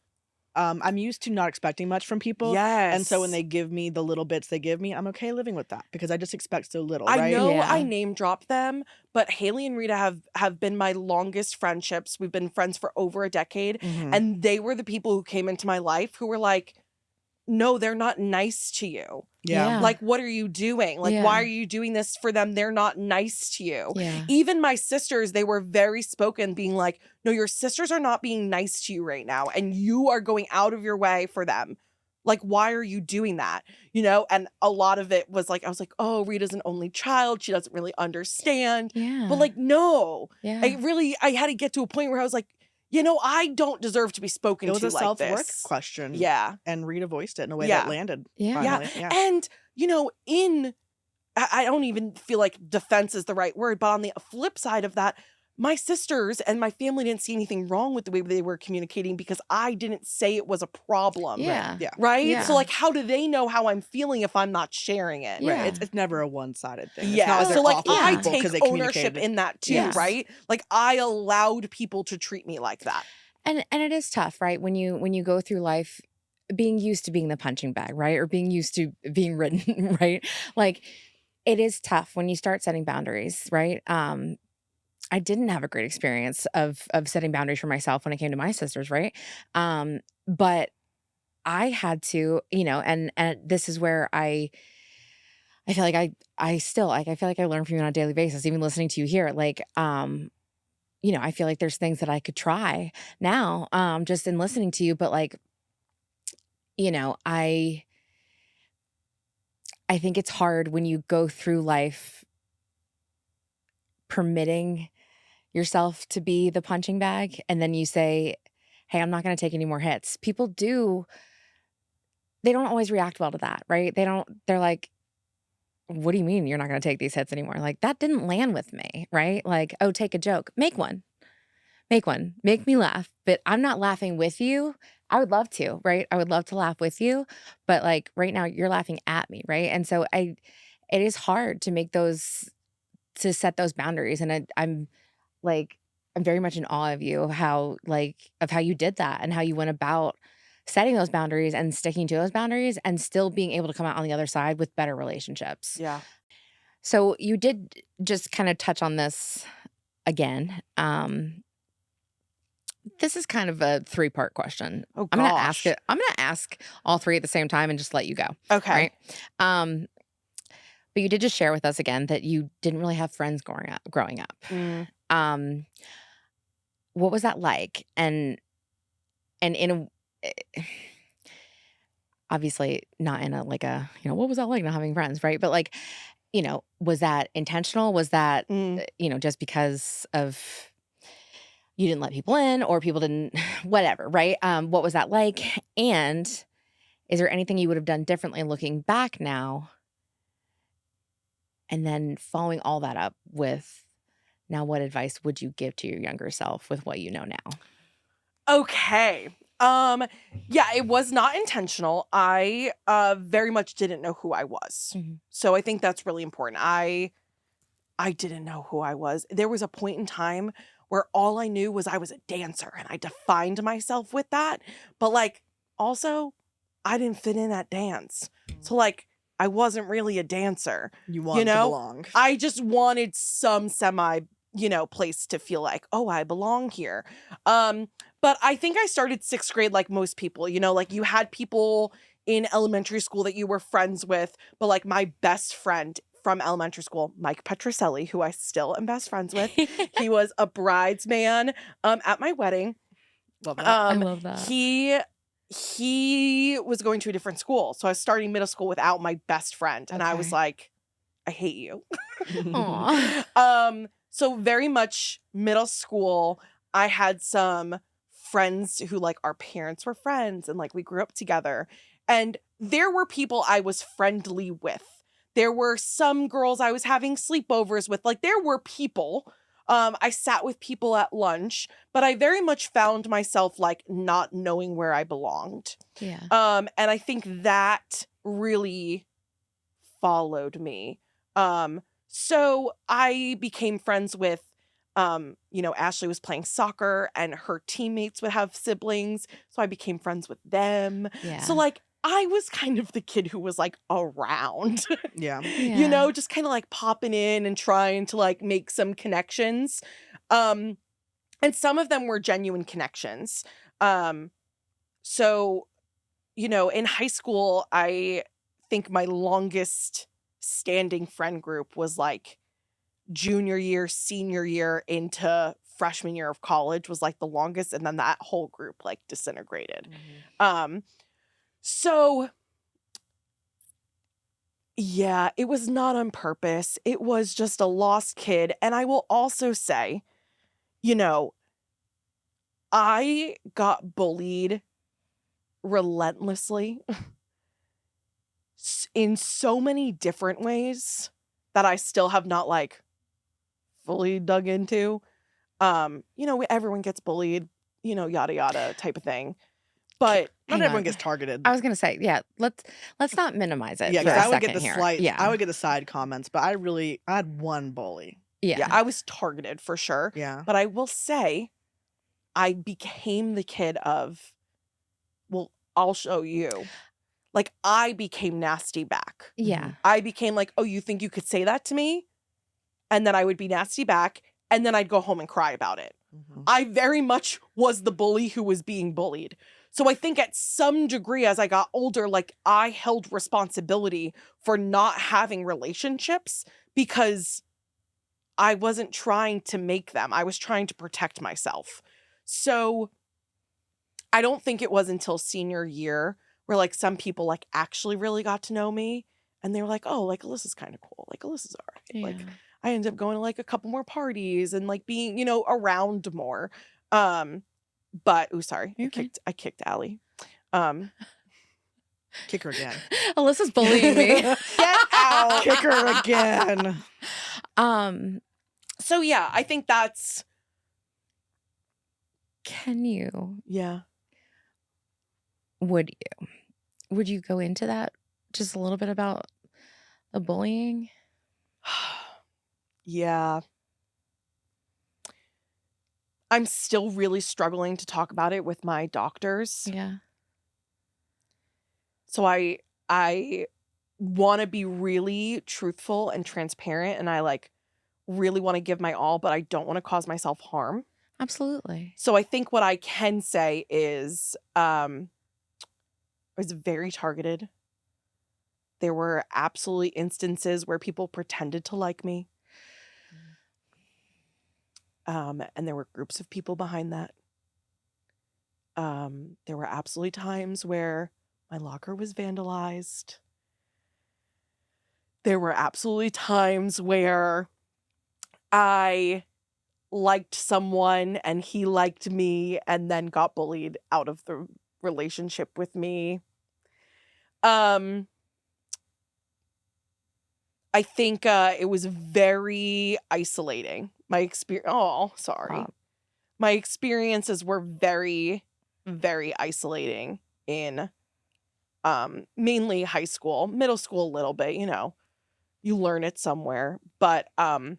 not expecting much from people. Yes. And so when they give me the little bits they give me, I'm okay living with that because I just expect so little, I right? know Yeah. I name dropped them, but Haley and Rita have been my longest friendships. We've been friends for over a decade. Mhm. And they were the people who came into my life who were like, no, they're not nice to you. Yeah. Like, what are you doing? Like, Yeah. why are you doing this for them? They're not nice to you. Yeah. Even my sisters, they were very spoken, being like, no, your sisters are not being nice to you right now. And you are going out of your way for them. Like, why are you doing that? You know, and a lot of it was like, I was like, oh, Rita's an only child. She doesn't really understand. Yeah. But like, no, Yeah. I had to get to a point where I was like, you know, I don't deserve to be spoken It was to a like self-worth this. question. Yeah. And Rita voiced it in a way Yeah. that landed Yeah. finally. Yeah. And, you know, I don't even feel like defense is the right word, but on the flip side of that, my sisters and my family didn't see anything wrong with the way they were communicating because I didn't say it was a problem. Yeah. Yeah. Right? Yeah. So like, how do they know how I'm feeling if I'm not sharing it? Yeah. Right. It's never a one-sided thing. It's Yeah. not like So they're like, awful I people 'cause take they ownership communicated. in that too, Yes. right? Like, I allowed people to treat me like that. And it is tough, right? When you go through life being used to being the punching bag, right? Or being used to being ridden, right? Like it is tough when you start setting boundaries, right? I didn't have a great experience of setting boundaries for myself when it came to my sisters, right? But I had to, you know, and this is where I feel like I still like I feel like I learn from you on a daily basis, even listening to you here. Like, you know, I feel like there's things that I could try now, just in listening to you. But like, you know, I think it's hard when you go through life permitting yourself to be the punching bag and then you say, hey, I'm not going to take any more hits. People do, they don't always react well to that, right? They're like, what do you mean you're not going to take these hits anymore? Like, that didn't land with me, right? Like, oh, take a joke, make one, make me laugh, but I'm not laughing with you. I would love to, right? I would love to laugh with you, but like right now you're laughing at me, right? And so it is hard to make those, to set those boundaries. And I'm like, I'm very much in awe of you, how you did that and how you went about setting those boundaries and sticking to those boundaries and still being able to come out on the other side with better relationships. Yeah. So you did just kind of touch on this again. This is kind of a 3-part question. Oh, I'm going to ask gosh. it. I'm going to ask all 3 at the same time and just let you go. Okay. Right. But you did just share with us again that you didn't really have friends growing up. Mm. What was that like? And in a, obviously not in a, like a, you know, what was that like not having friends, right? But like, you know, was that intentional? Was that, Mm. you know, just because of you didn't let people in or people didn't, whatever, right? What was that like? And is there anything you would have done differently looking back now? And then following all that up with, now what advice would you give to your younger self with what you know now? Okay. Yeah, it was not intentional. I very much didn't know who I was. Mhm. So I think that's really important. I didn't know who I was. There was a point in time where all I knew was I was a dancer and I defined myself with that. But like also I didn't fit in at dance. So like I wasn't really a dancer. You want to know? belong. I just wanted some semi, you know, place to feel like, oh, I belong here. But I think I started 6th grade like most people, you know, like you had people in elementary school that you were friends with, but like my best friend from elementary school, Mike Petroselli, who I still am best friends with, he was a bridesman at my wedding. Love that. I love that. He was going to a different school. So I was starting middle school without my best friend. And I was Okay. like, I hate you. Aw. So very much middle school, I had some friends who like our parents were friends and like we grew up together. And there were people I was friendly with. There were some girls I was having sleepovers with. Like there were people. I sat with people at lunch, but I very much found myself like not knowing where I belonged. Yeah. And I think that really followed me. So I became friends with, you know, Ashley was playing soccer and her teammates would have siblings. So I became friends with them. Yeah. So like I was kind of the kid who was like around, Yeah. you know, just kind of like popping in and trying to like make some connections. And some of them were genuine connections. So, you know, in high school, I think my longest standing friend group was like junior year, senior year into freshman year of college was like the longest. And then that whole group like disintegrated. So, yeah, it was not on purpose. It was just a lost kid. And I will also say, I got bullied relentlessly in so many different ways that I still have not like fully dug into. Everyone gets bullied, yada yada type of thing. But Not Hang everyone on. gets targeted. I was gonna say, yeah, let's not minimize it Yeah, for because a I would get second the here. Yeah. I would get the side comments, but I had one bully. yeah, I was targeted for sure. Yeah. But I will say I became the kid of, well, I'll show you. Like, I became nasty back. Yeah. I became like, oh, you think you could say that to me? And then I would be nasty back, and then I'd go home and cry about it. Mhm. I very much was the bully who was being bullied. So I think at some degree, as I got older, like, I held responsibility for not having relationships because I wasn't trying to make them. I was trying to protect myself. So I don't think it was until senior year where like some people like actually really got to know me, and they were like, oh, like Alyssa's kind of cool. Like Alyssa's all right. Like I ended up going to like a couple more parties and like being, around more. But sorry, You're fine. I kicked Allie. Kick her again. Alyssa's bullying me. Get out. Kick her again. So yeah, I think that's Can you? yeah. Would you go into that just a little bit about the bullying? Yeah. I'm still really struggling to talk about it with my doctors. Yeah. So I want to be really truthful and transparent, and I like really want to give my all, but I don't want to cause myself harm. Absolutely. So I think what I can say is I was very targeted. There were absolutely instances where people pretended to like me. And there were groups of people behind that. There were absolutely times where my locker was vandalized. There were absolutely times where I liked someone and he liked me and then got bullied out of the relationship with me. I think it was very isolating. My experience. Oh, sorry. My experiences were very, very isolating in mainly high school, middle school a little bit. You learn it somewhere, but I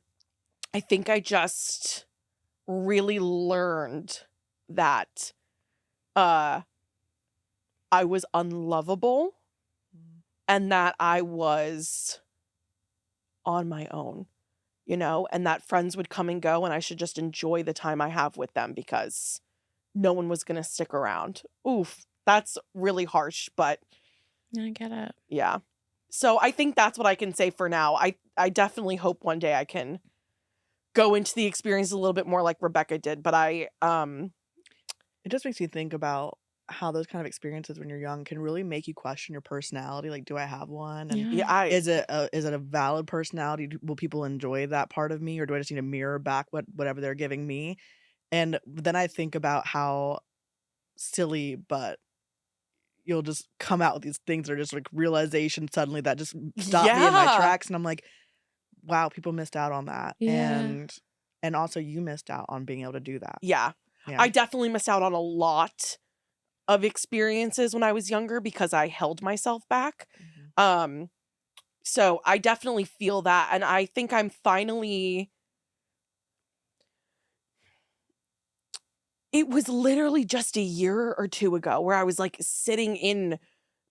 think I just really learned that I was unlovable and that I was on my own, and that friends would come and go and I should just enjoy the time I have with them because no one was going to stick around. Oof, that's really harsh, but I get it. yeah. So I think that's what I can say for now. I definitely hope one day I can go into the experience a little bit more like Rebecca did, but it just makes me think about how those kind of experiences when you're young can really make you question your personality. Like, do I have one? And yeah, is it a valid personality? Will people enjoy that part of me, or do I just need to mirror back whatever they're giving me? And then I think about how silly, but you'll just come out with these things that are just like realization suddenly that just stop me in my Yeah. tracks, and I'm like, wow, people missed out on that. Yeah. And also you missed out on being able to do that. yeah. Yeah. I definitely missed out on a lot of experiences when I was younger because I held myself back. Mhm. So I definitely feel that, and I think I'm finally. It was literally just a year or two ago where I was like sitting in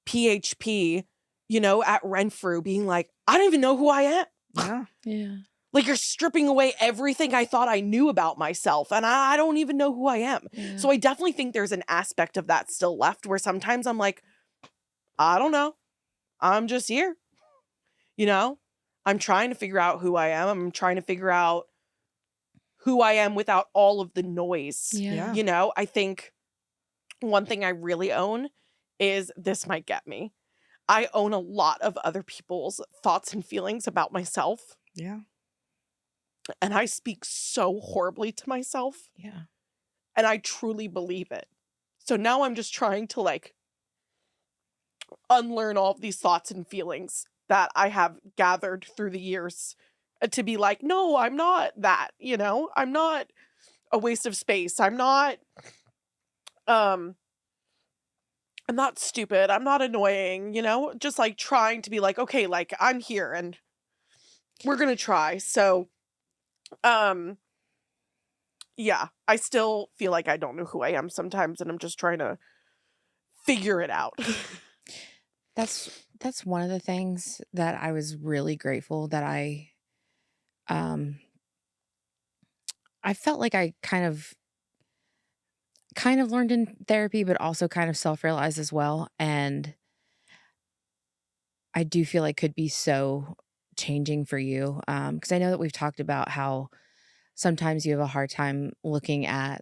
PHP, at Renfrew being like, I don't even know who I am. Yeah. Yeah. Like, you're stripping away everything I thought I knew about myself, and I don't even know who I am. Yeah. So I definitely think there's an aspect of that still left where sometimes I'm like, I don't know. I'm just here. I'm trying to figure out who I am. I'm trying to figure out who I am without all of the noise. Yeah. Yeah. I think one thing I really own is this might get me. I own a lot of other people's thoughts and feelings about myself, Yeah. and I speak so horribly to myself, Yeah. and I truly believe it. So now I'm just trying to like unlearn all of these thoughts and feelings that I have gathered through the years, to be like, no, I'm not that, I'm not a waste of space. Um I'm not stupid. I'm not annoying, just like trying to be like, okay, like I'm here and we're going to try. So, um yeah, I still feel like I don't know who I am sometimes, and I'm just trying to figure it out. That's one of the things that I was really grateful that um I felt like I kind of learned in therapy, but also kind of self-realized as well. And I do feel like could be so changing for you. Because I know that we've talked about how sometimes you have a hard time looking at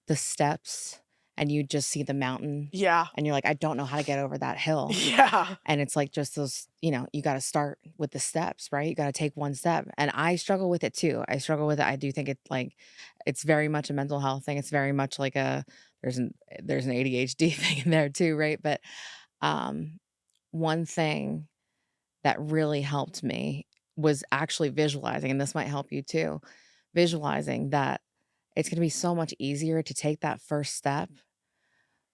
the steps and you just see the mountain Yeah. and you're like, I don't know how to get over that hill. Yeah. And it's like just those, you got to start with the steps, right? You got to take one step. And I struggle with it too. I struggle with it. I do think it's very much a mental health thing. It's very much like there's an ADHD thing in there too, right? But one thing that really helped me was actually visualizing, and this might help you too, visualizing that it's going to be so much easier to take that first step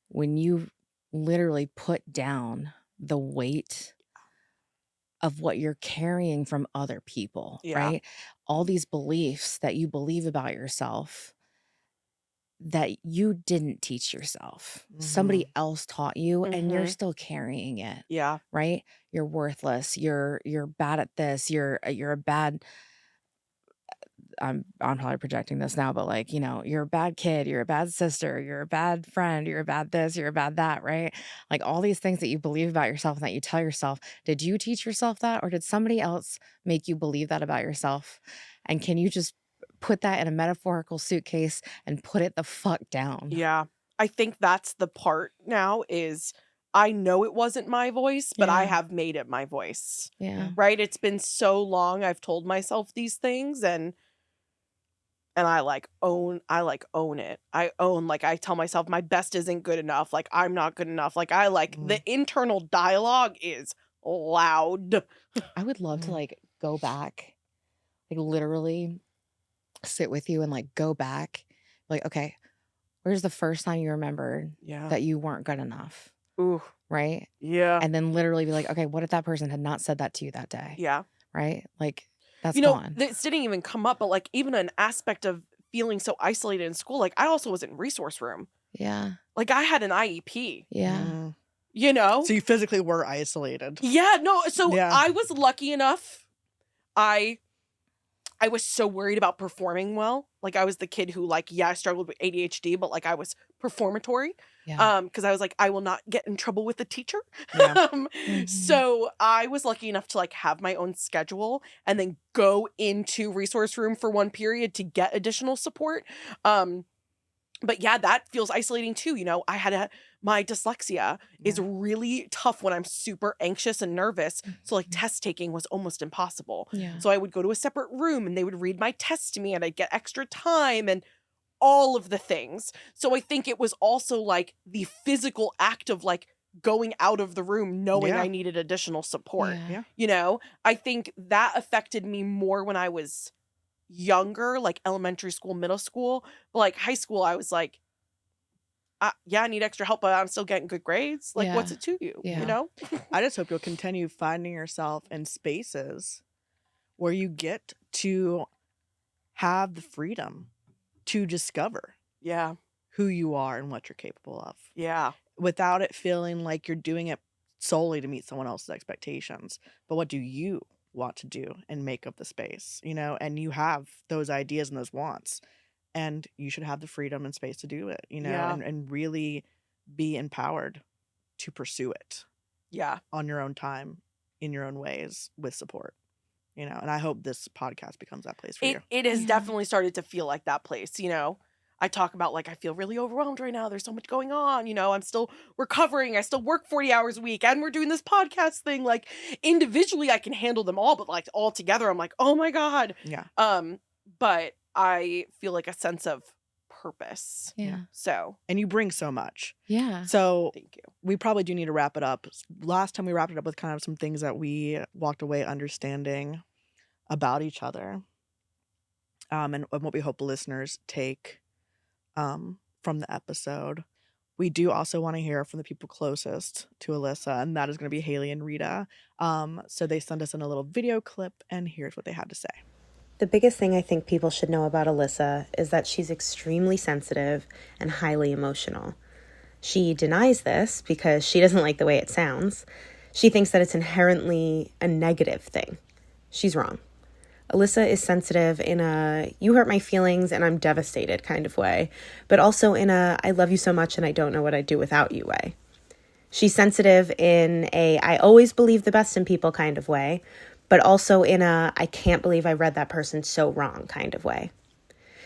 when you literally put down the weight of what you're carrying from other people, Yeah. right? All these beliefs that you believe about yourself that you didn't teach yourself. Somebody else taught you and you're Mhm. still carrying it, Yeah. right? You're worthless. You're bad at this. You're a bad I'm probably projecting this now, but like, you're a bad kid, you're a bad sister, you're a bad friend, you're a bad this, you're a bad that, right? Like all these things that you believe about yourself and that you tell yourself. Did you teach yourself that or did somebody else make you believe that about yourself? And can you just put that in a metaphorical suitcase and put it the fuck down? Yeah. I think that's the part now is I know it wasn't my voice, but I Yeah. have made it my voice. Yeah. Right? It's been so long I've told myself these things, and I own it. I own, like, I tell myself my best isn't good enough, like I'm not good enough. Like the internal dialogue is loud. I would love to like go back, like literally sit with you and like go back. Like, okay, where's the first time you remembered Yeah. that you weren't good enough? Ooh. Right? Yeah. And then literally be like, okay, what if that person had not said that to you that day? Yeah. Right? Like, that's gone. This didn't even come up, but like even an aspect of feeling so isolated in school, like I also was in resource room. Yeah. Like I had an IEP, Yeah. So you physically were isolated. Yeah, no, so Yeah. I was lucky enough. I was so worried about performing well. Like I was the kid who I struggled with ADHD, but like I was performatory. Yeah. Because I was like, I will not get in trouble with the teacher. Yeah. So I was lucky enough to like have my own schedule and then go into resource room for one period to get additional support. But yeah, that feels isolating too. I had my dyslexia is really tough when I'm super anxious and nervous. So like test taking was almost impossible. Yeah. So I would go to a separate room and they would read my test to me and I'd get extra time and all of the things. So I think it was also like the physical act of like going out of the room knowing Yeah. I needed additional support. Yeah. I think that affected me more when I was younger, like elementary school, middle school. But like high school, I was like, I need extra help, but I'm still getting good grades. Like, what's Yeah. it to you? Yeah. I just hope you'll continue finding yourself in spaces where you get to have the freedom to discover Yeah. who you are and what you're capable of Yeah. without it feeling like you're doing it solely to meet someone else's expectations. But what do you want to do and make of the space, and you have those ideas and those wants, and you should have the freedom and space to do it, Yeah. and really be empowered to pursue it Yeah. on your own time, in your own ways, with support, and I hope this podcast becomes that place for you. It has Yeah. definitely started to feel like that place, I talk about like I feel really overwhelmed right now. There's so much going on. You know, I'm still recovering. I still work 40 hours a week and we're doing this podcast thing. Like individually I can handle them all, but like all together I'm like, "Oh my God." Yeah. But I feel like a sense of purpose. Yeah. So, And you bring so much. Yeah. So thank you. we probably do need to wrap it up. Last time we wrapped it up with kind of some things that we walked away understanding about each other. And what we hope the listeners take from the episode. We do also want to hear from the people closest to Alyssa, and that is going to be Haley and Rita. So they sent us in a little video clip, and here's what they had to say. The biggest thing I think people should know about Alyssa is that she's extremely sensitive and highly emotional. She denies this because she doesn't like the way it sounds. She thinks that it's inherently a negative thing. She's wrong. Alyssa is sensitive in a you hurt my feelings and I'm devastated kind of way, but also in a I love you so much and I don't know what I'd do without you way. She's sensitive in a I always believe the best in people kind of way, but also in a I can't believe I read that person so wrong kind of way.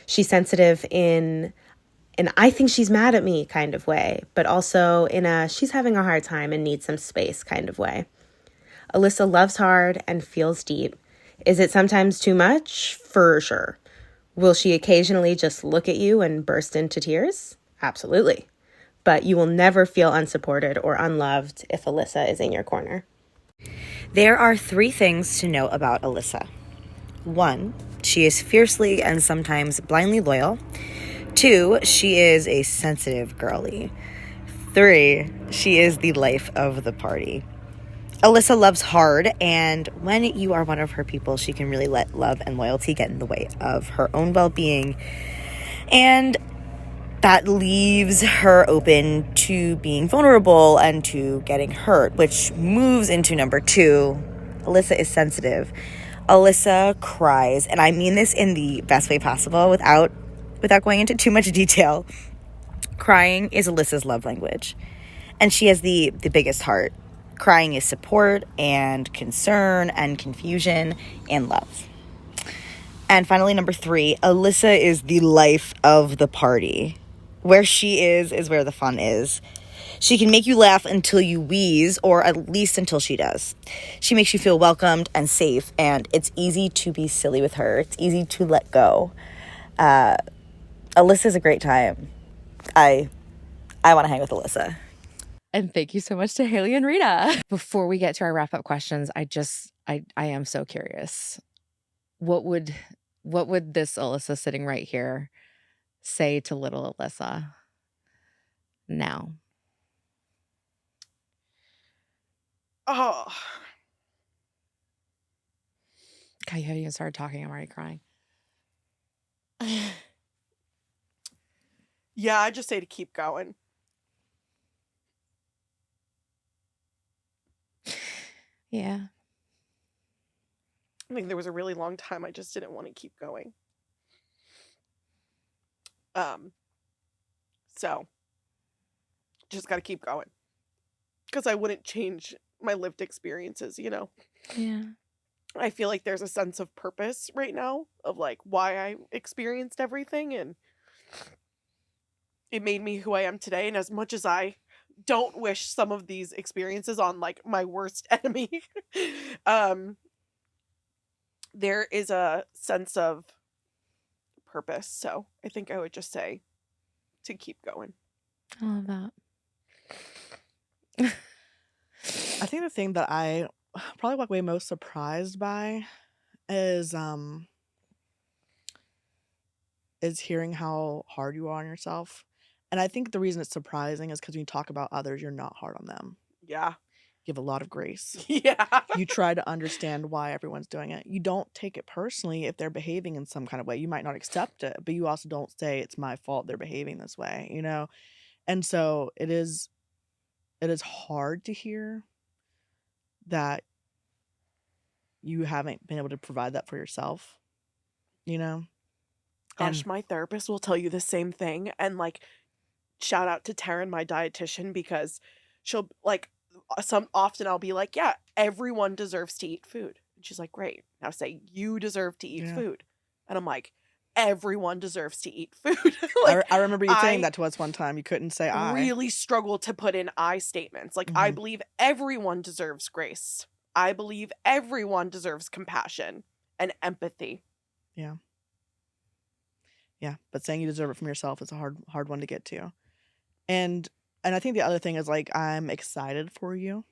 She's sensitive in an I think she's mad at me kind of way, but also in a she's having a hard time and needs some space kind of way. Alyssa loves hard and feels deep. Is it sometimes too much? For sure. Will she occasionally just look at you and burst into tears? Absolutely. But you will never feel unsupported or unloved if Alyssa is in your corner. There are 3 things to know about Alyssa. 1, she is fiercely and sometimes blindly loyal. 2, she is a sensitive girly. 3, she is the life of the party. Alyssa loves hard, and when you are one of her people, she can really let love and loyalty get in the way of her own well-being. And that leaves her open to being vulnerable and to getting hurt, which moves into number 2. Alyssa is sensitive. Alyssa cries, and I mean this in the best way possible without going into too much detail. Crying is Alyssa's love language, and she has the biggest heart. Crying is support and concern and confusion and love. And finally, number 3, Alyssa is the life of the party. Where she is where the fun is. She can make you laugh until you wheeze, or at least until she does. She makes you feel welcomed and safe, and it's easy to be silly with her. It's easy to let go. Alyssa's a great time. I want to hang with Alyssa. And thank you so much to Haley and Rita. Before we get to our wrap-up questions, I am so curious. What would this Alyssa sitting right here say to little Alyssa now? Oh, God, you haven't even started talking. I'm already crying. yeah, I just say to keep going. Yeah. I think there was a really long time I just didn't want to keep going. So just got to keep going. Because I wouldn't change my lived experiences, you know. Yeah. I feel like there's a sense of purpose right now of like why I experienced everything, and it made me who I am today. And as much as I don't wish some of these experiences on like my worst enemy, there is a sense of purpose. So I think I would just say to keep going. I love that. I think the thing that I probably walk away most surprised by is hearing how hard you are on yourself. And I think the reason it's surprising is because when you talk about others, you're not hard on them. Yeah. You have a lot of grace. Yeah. You try to understand why everyone's doing it. You don't take it personally if they're behaving in some kind of way. You might not accept it, but you also don't say it's my fault they're behaving this way, you know? And so it is hard to hear that you haven't been able to provide that for yourself, you know? Gosh, And my therapist will tell you the same thing. And like, shout out to Taryn, my dietitian, because she'll like often I'll be like, yeah, everyone deserves to eat food. And she's like, great. Now say you deserve to eat Yeah. food. And I'm like, everyone deserves to eat food. Like, I remember you saying I that to us one time. You couldn't say I. really struggle to put in I statements. Like, I Mhm. believe everyone deserves grace. I believe everyone deserves compassion and empathy. Yeah. But saying you deserve it from yourself is a hard one to get to. And I think the other thing is, like, I'm excited for you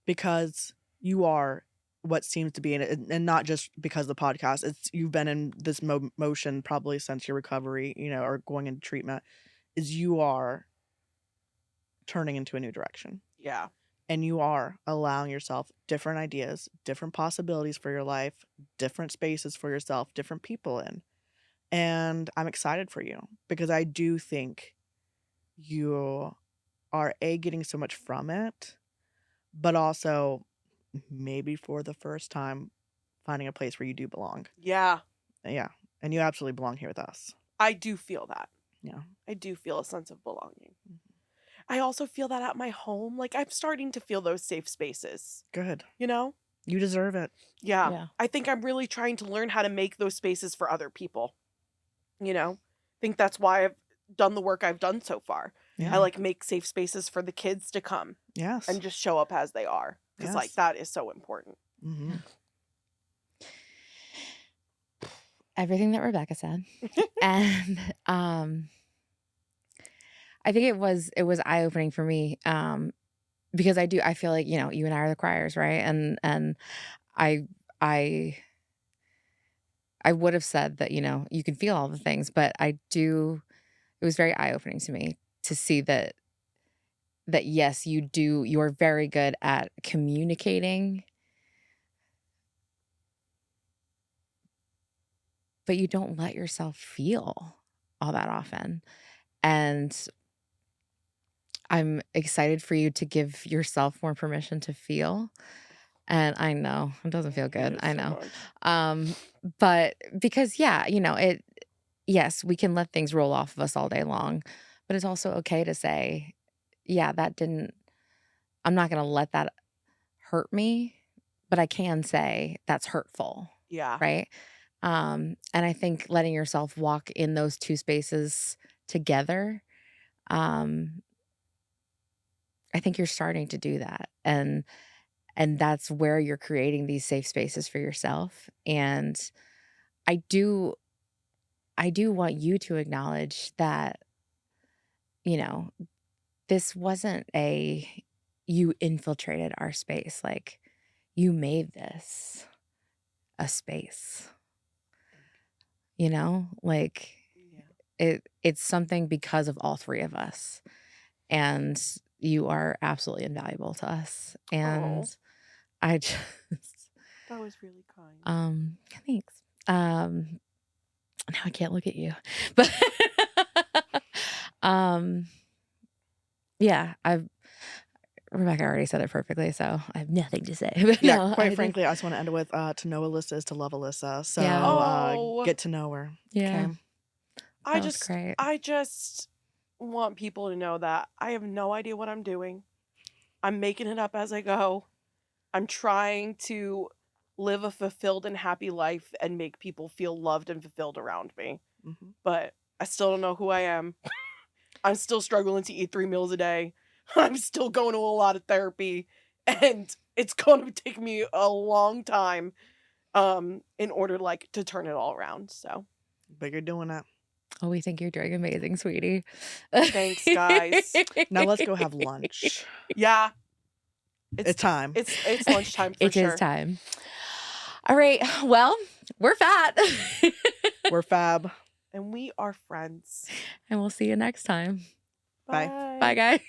because you are what seems to be in it, and not just because of the podcast. It's you've been in this motion probably since your recovery, or going into treatment. Is you are turning into a new direction. Yeah. And you are allowing yourself different ideas, different possibilities for your life, different spaces for yourself, different people in. And I'm excited for you because I do think you are getting so much from it, but also maybe for the first time finding a place where you do belong. Yeah. Yeah. And you absolutely belong here with us. I do feel that. Yeah. I do feel a sense of belonging. I also feel that at my home. Like, I'm starting to feel those safe spaces, Good. you know? You deserve it. Yeah. Yeah. I think I'm really trying to learn how to make those spaces for other people. I think that's why I've done the work I've done so far. Yeah. I make safe spaces for the kids to come Yes. and just show up as they are. Because Yes. that is so important. Mm-hmm. Everything that Rebecca said. And I think it was eye-opening for me, because I feel like, you and I are the criers, right? And I would have said that, you can feel all the things, but it was very eye-opening to me to see that yes, you're very good at communicating, but you don't let yourself feel all that often. And I'm excited for you to give yourself more permission to feel. And I know it doesn't feel good. I know. But because, yes, we can let things roll off of us all day long, but it's also okay to say, yeah, I'm not going to let that hurt me, but I can say that's hurtful. Yeah. Right. And I think letting yourself walk in those two spaces together, I think you're starting to do that. And that's where you're creating these safe spaces for yourself. And I do want you to acknowledge that, this wasn't you infiltrated our space. Like, you made this a space, like it's something because of all three of us. And you are absolutely invaluable to us. And I just that was really kind. Thanks. Now I can't look at you. But yeah, Rebecca already said it perfectly, so I have nothing to say. But Yeah, no, quite frankly, I just want to end it with to know Alyssa is to love Alyssa. So Yeah. get to know her. Yeah. Okay. I That was great. just want people to know that I have no idea what I'm doing. I'm making it up as I go. I'm trying to live a fulfilled and happy life and make people feel loved and fulfilled around me. Mm-hmm. But I still don't know who I am. I'm still struggling to eat 3 meals a day. I'm still going to a lot of therapy. And it's going to take me a long time in order to turn it all around. So, But you're doing that. Oh, we think you're doing amazing, sweetie. Thanks, guys. Now let's go have lunch. Yeah. It's time. It's lunchtime for It sure. is time. All right. Well, we're fat. We're fab. And we are friends. And we'll see you next time. Bye. Bye, guys.